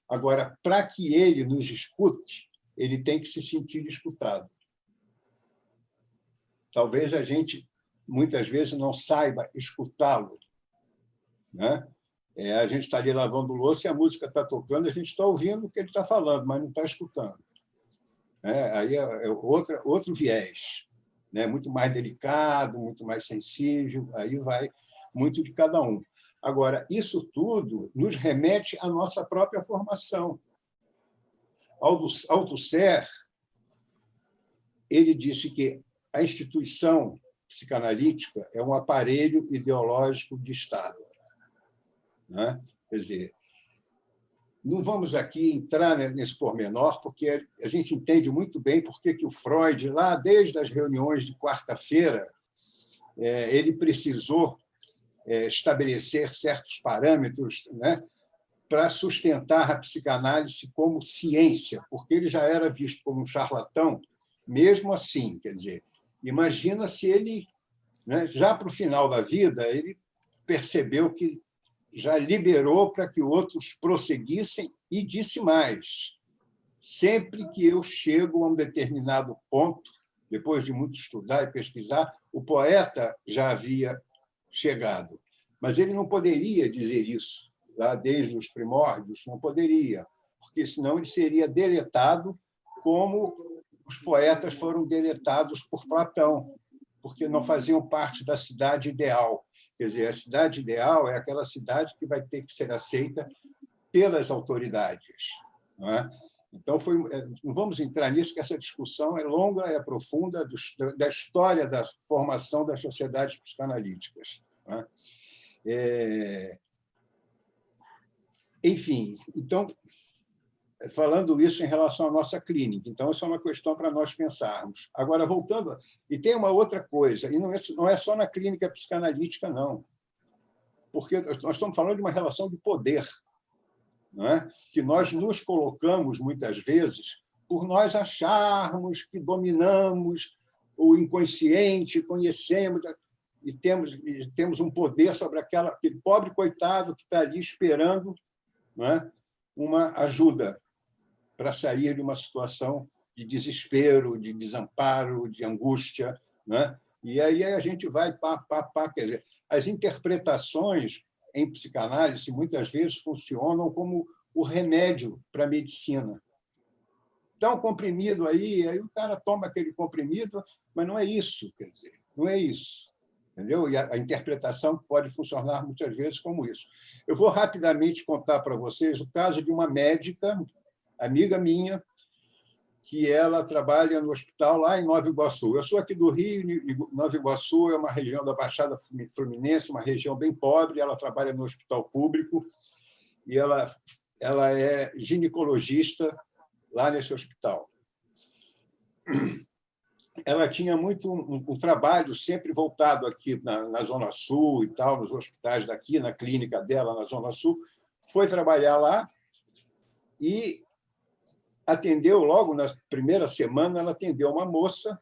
Agora, para que ele nos escute, ele tem que se sentir escutado. Talvez a gente, muitas vezes, não saiba escutá-lo, né? A gente está ali lavando louça e a música está tocando, a gente está ouvindo o que ele está falando, mas não está escutando. Aí é outro viés, né? Muito mais delicado, muito mais sensível, aí vai muito de cada um. Agora, isso tudo nos remete à nossa própria formação. Althusser, ele disse que a instituição psicanalítica é um aparelho ideológico de Estado, né? Quer dizer, não vamos aqui entrar nesse pormenor, porque a gente entende muito bem por que o Freud, lá desde as reuniões de quarta-feira, ele precisou estabelecer certos parâmetros, né, para sustentar a psicanálise como ciência, porque ele já era visto como um charlatão, mesmo assim. Quer dizer, imagina se ele, né, já para o final da vida, ele percebeu que já liberou para que outros prosseguissem e disse mais. Sempre que eu chego a um determinado ponto, depois de muito estudar e pesquisar, o poeta já havia chegado. Mas ele não poderia dizer isso lá desde os primórdios, não poderia, porque senão ele seria deletado como os poetas foram deletados por Platão, porque não faziam parte da cidade ideal. Quer dizer, a cidade ideal é aquela cidade que vai ter que ser aceita pelas autoridades, não é? Então, não vamos entrar nisso, que essa discussão é longa, é profunda, da história da formação das sociedades psicanalíticas, não é? Enfim, então, falando isso em relação à nossa clínica, então, isso é uma questão para nós pensarmos. Agora, voltando, e tem uma outra coisa, e não é só na clínica psicanalítica, não, porque nós estamos falando de uma relação de poder, não é? Que nós nos colocamos, muitas vezes, por nós acharmos que dominamos o inconsciente, conhecemos, e temos um poder sobre aquele pobre coitado que está ali esperando, não é, uma ajuda para sair de uma situação de desespero, de desamparo, de angústia, né? E aí a gente vai quer dizer, as interpretações em psicanálise muitas vezes funcionam como o remédio para a medicina. Dá um comprimido aí o cara toma aquele comprimido, mas não é isso, quer dizer, não é isso. Entendeu? E a interpretação pode funcionar muitas vezes como isso. Eu vou rapidamente contar para vocês o caso de uma médica, amiga minha, que ela trabalha no hospital lá em Nova Iguaçu. Eu sou aqui do Rio, e Nova Iguaçu é uma região da Baixada Fluminense, uma região bem pobre, ela trabalha no hospital público, e ela é ginecologista lá nesse hospital. Ela tinha muito um trabalho sempre voltado aqui na Zona Sul e tal, nos hospitais daqui, na clínica dela na Zona Sul, foi trabalhar lá e atendeu logo na primeira semana, ela atendeu uma moça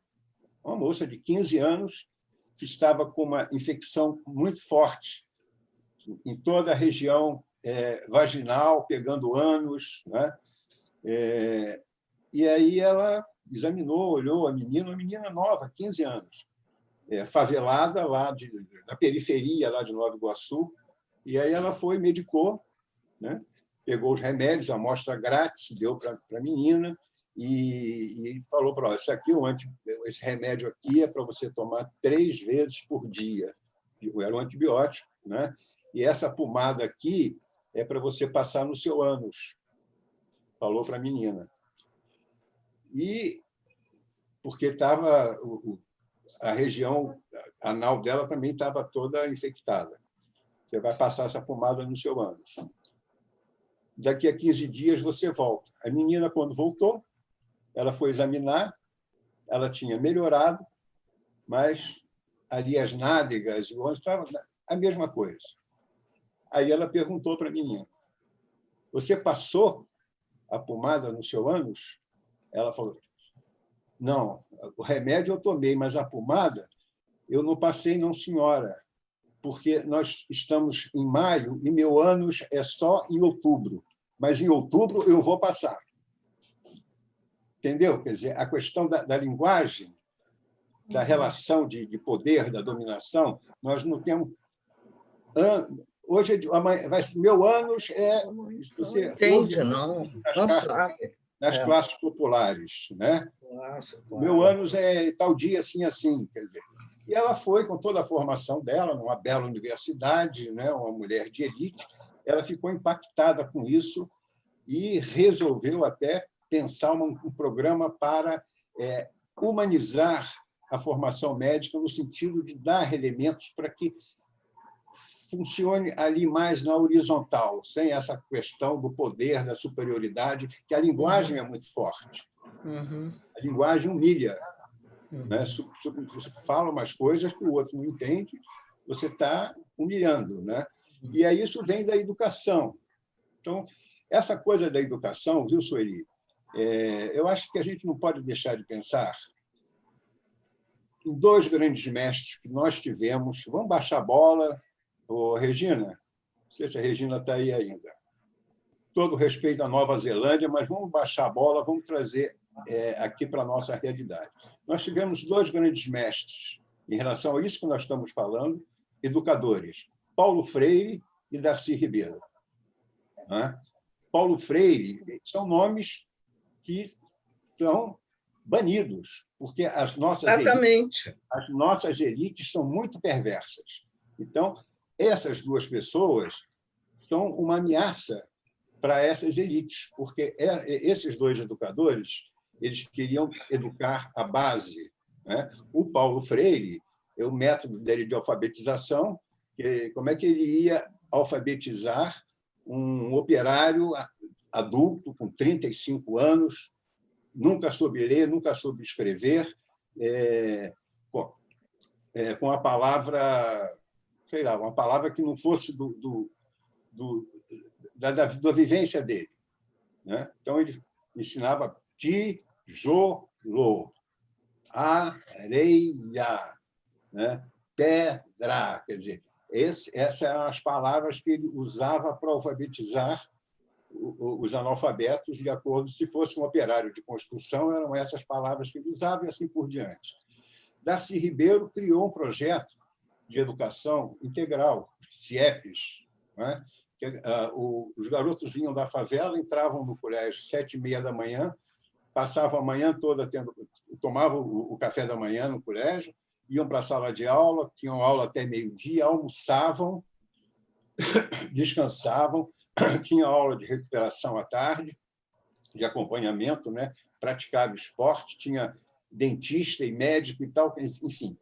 de 15 anos que estava com uma infecção muito forte em toda a região vaginal, pegando ânus, né? E aí ela examinou, olhou a menina nova, 15 anos, favelada lá na periferia lá de Nova Iguaçu, e aí ela foi, medicou, né? Pegou os remédios, a amostra grátis, deu para a menina e falou para ela, esse remédio aqui é para você tomar 3 vezes por dia. Era um antibiótico, né? E essa pomada aqui é para você passar no seu ânus, falou para a menina. E porque estava a região anal dela também estava toda infectada. Você vai passar essa pomada no seu ânus. Daqui a 15 dias você volta. A menina, quando voltou, ela foi examinar, ela tinha melhorado, mas ali as nádegas e o ânus estavam a mesma coisa. Aí ela perguntou para a menina, você passou a pomada no seu ânus? Ela falou, não, o remédio eu tomei, mas a pomada eu não passei, não, senhora, porque nós estamos em maio e meu ânus é só em outubro, mas em outubro eu vou passar. Entendeu? Quer dizer, a questão da linguagem, da relação de poder, da dominação, nós não temos... Hoje, meu ânus é... Você entende, não sabe. Nas classes populares, né? Meu ânus é tal dia, assim, assim. Quer dizer. E ela foi, com toda a formação dela, numa bela universidade, né? Uma mulher de elite, ela ficou impactada com isso e resolveu até pensar um programa para humanizar a formação médica no sentido de dar elementos para que funcione ali mais na horizontal, sem essa questão do poder, da superioridade, que a linguagem é muito forte. A linguagem humilha. Né? Você fala umas coisas que o outro não entende, você está humilhando. Né? E aí isso vem da educação. Então, essa coisa da educação, viu, Sueli? Eu acho que a gente não pode deixar de pensar em 2 grandes mestres que nós tivemos. Vamos baixar a bola. Regina, não sei se a Regina está aí ainda. Todo respeito à Nova Zelândia, mas vamos baixar a bola, vamos trazer aqui para a nossa realidade. Nós tivemos 2 grandes mestres em relação a isso que nós estamos falando, educadores, Paulo Freire e Darcy Ribeiro. Paulo Freire são nomes que estão banidos, porque as nossas elites são muito perversas. Então, essas 2 pessoas são uma ameaça para essas elites, porque esses 2 educadores eles queriam educar a base. Né? O Paulo Freire, o método dele de alfabetização, como é que ele ia alfabetizar um operário adulto, com 35 anos, nunca soube ler, nunca soube escrever, com a palavra... sei lá, uma palavra que não fosse da vivência dele. Né? Então, ele ensinava tijolo, areia, né? Pedra. Quer dizer, essas eram as palavras que ele usava para alfabetizar os analfabetos, de acordo, se fosse um operário de construção, eram essas palavras que ele usava e assim por diante. Darcy Ribeiro criou um projeto de educação integral, CIEPs, né? Os garotos vinham da favela, entravam no colégio às 7h30 da manhã, passavam a manhã toda tomavam o café da manhã no colégio, iam para a sala de aula, tinham aula até meio-dia, almoçavam, descansavam, tinham aula de recuperação à tarde, de acompanhamento, né? Praticava esporte, tinha dentista e médico e tal, enfim,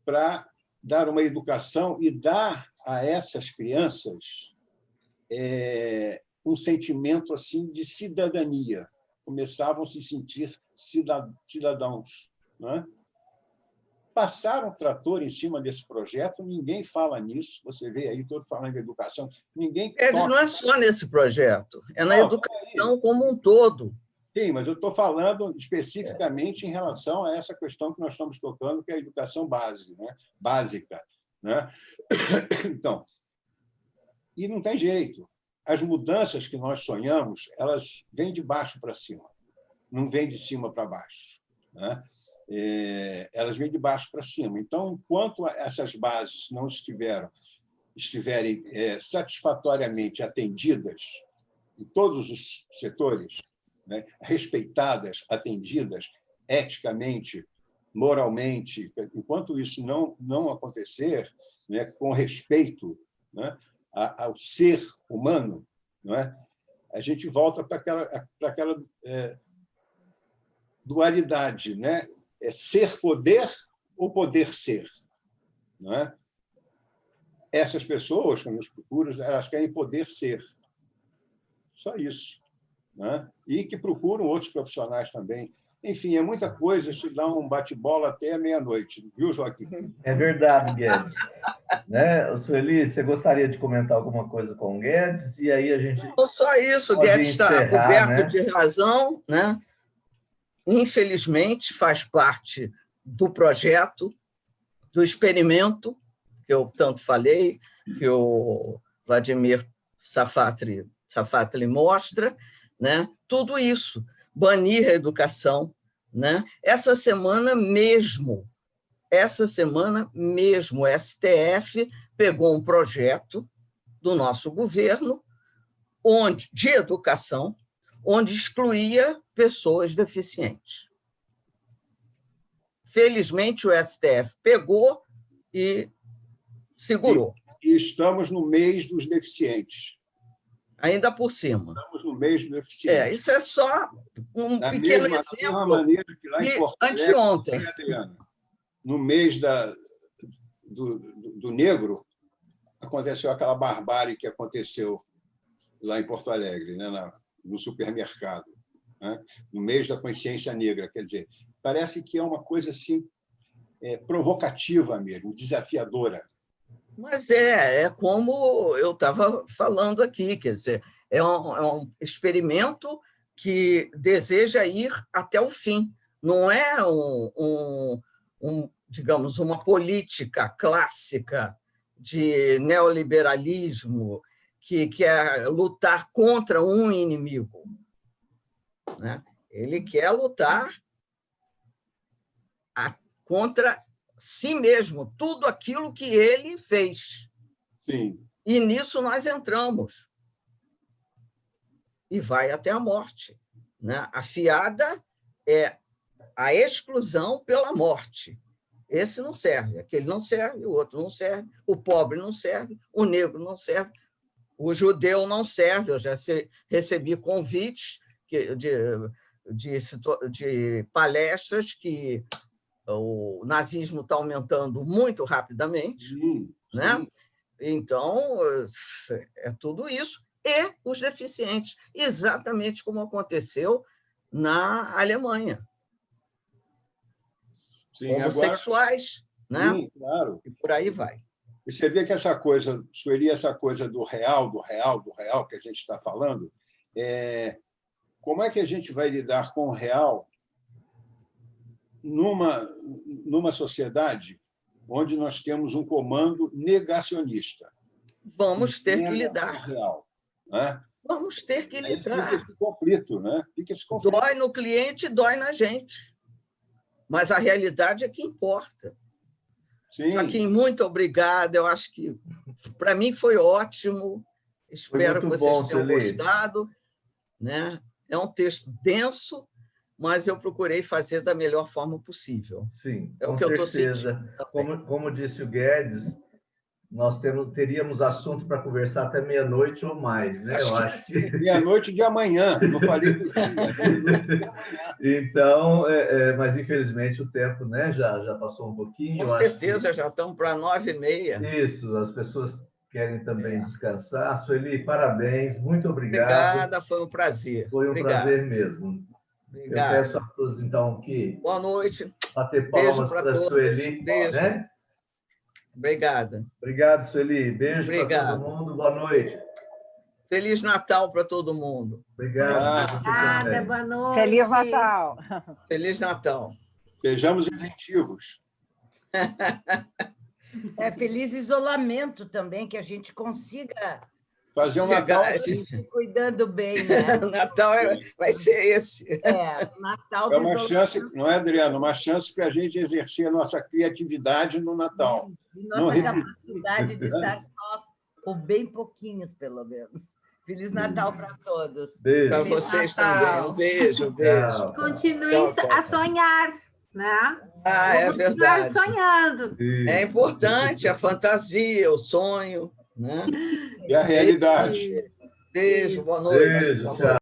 para dar uma educação e dar a essas crianças um sentimento assim de cidadania. Começavam a se sentir cidadãos. Né? Passaram trator em cima desse projeto, ninguém fala nisso. Você vê aí todo falando de educação, ninguém não é só nesse projeto, é na educação como um todo. Sim, mas eu estou falando especificamente em relação a essa questão que nós estamos tocando, que é a educação básica. Né? Então, e não tem jeito. As mudanças que nós sonhamos, elas vêm de baixo para cima, não vêm de cima para baixo. Né? Elas vêm de baixo para cima. Então, enquanto essas bases não estiverem satisfatoriamente atendidas em todos os setores, né, respeitadas, atendidas eticamente, moralmente, enquanto isso não acontecer, né, com respeito, né, ao ser humano, né, a gente volta para aquela dualidade, né? É ser poder ou poder ser. Né? Essas pessoas que nos procuram, elas querem poder ser. Só isso. Né? E que procuram outros profissionais também. Enfim, é muita coisa, isso dá um bate-bola até meia-noite, viu, Joaquim? É verdade, Guedes. Né? Sueli, você gostaria de comentar alguma coisa com o Guedes? E aí a gente. Não, só isso, o Guedes está coberto, né, de razão, né? Infelizmente, faz parte do projeto, do experimento, que eu tanto falei, que o Vladimir Safatli mostra, né? Tudo isso, banir a educação. Né? Essa semana mesmo, o STF pegou um projeto do nosso governo de educação, onde excluía pessoas deficientes. Felizmente, o STF pegou e segurou. E estamos no mês dos deficientes. Ainda por cima. Estamos no mês dos deficientes. Isso é só um pequeno exemplo. Da mesma maneira que lá em Porto Alegre, anteontem, no mês do negro, aconteceu aquela barbárie que aconteceu lá em Porto Alegre, né, no supermercado, né, no mês da consciência negra. Quer dizer, parece que é uma coisa assim, provocativa mesmo, desafiadora. Mas é como eu estava falando aqui, quer dizer, é um experimento que deseja ir até o fim. Não é digamos, uma política clássica de neoliberalismo que quer lutar contra um inimigo. Né? Ele quer lutar contra si mesmo, tudo aquilo que ele fez. Sim. E nisso nós entramos. E vai até a morte. Né? A fiada é a exclusão pela morte. Esse não serve, aquele não serve, o outro não serve, o pobre não serve, o negro não serve, o judeu não serve. Eu já recebi convites de palestras que o nazismo está aumentando muito rapidamente, né? Então, é tudo isso. E os deficientes, exatamente como aconteceu na Alemanha. Sim, homossexuais, agora, né? Sim, claro. E por aí vai. E você vê que essa coisa, Sueli, essa coisa do real que a gente está falando, como é que a gente vai lidar com o real numa sociedade onde nós temos um comando negacionista? Vamos ter que lidar. Real, né? Vamos ter que lidar. Fica esse conflito, né? Dói no cliente, dói na gente. Mas a realidade é que importa. Sim. Joaquim, muito obrigada. Eu acho que, para mim, foi ótimo. Espero que vocês tenham gostado. Né? É um texto denso, mas eu procurei fazer da melhor forma possível. Sim, é o que eu estou sentindo. Como disse o Guedes, nós teríamos assunto para conversar até meia-noite ou mais, né? Eu acho que meia-noite de amanhã, não falei do dia. Então, mas infelizmente o tempo, né, já passou um pouquinho. Com certeza, já estamos para 9h30. Isso, as pessoas querem também descansar. Sueli, parabéns, muito obrigado. Obrigada, foi um prazer. Foi um prazer mesmo. Obrigado. Eu peço a todos, então, que... Boa noite. Bater palmas para a Sueli. Beijo. Né? Obrigada. Obrigado, Sueli. Beijo para todo mundo. Boa noite. Feliz Natal para todo mundo. Obrigado. Você Obrigada, também. boa noite. Feliz Natal. Feliz Natal. Sejamos inventivos. Feliz isolamento também, que a gente consiga Fazer um Natal. se cuidando bem, né? O Natal vai ser esse. O Natal do É uma isolamento. chance, não é, Adriano? Uma chance para a gente exercer a nossa criatividade no Natal. E Não nossa repetir. capacidade de estar sós, ou bem pouquinhos, pelo menos. Feliz Natal para todos. Beijo. Para Feliz vocês Natal. também. Um beijo, beijo. Tchau. Continue Tchau, tchau. a sonhar, né? É Vamos continuar verdade. sonhando. É importante a fantasia, o sonho, né? E a realidade. Beijo, boa noite. Beijo, Boa tchau. noite.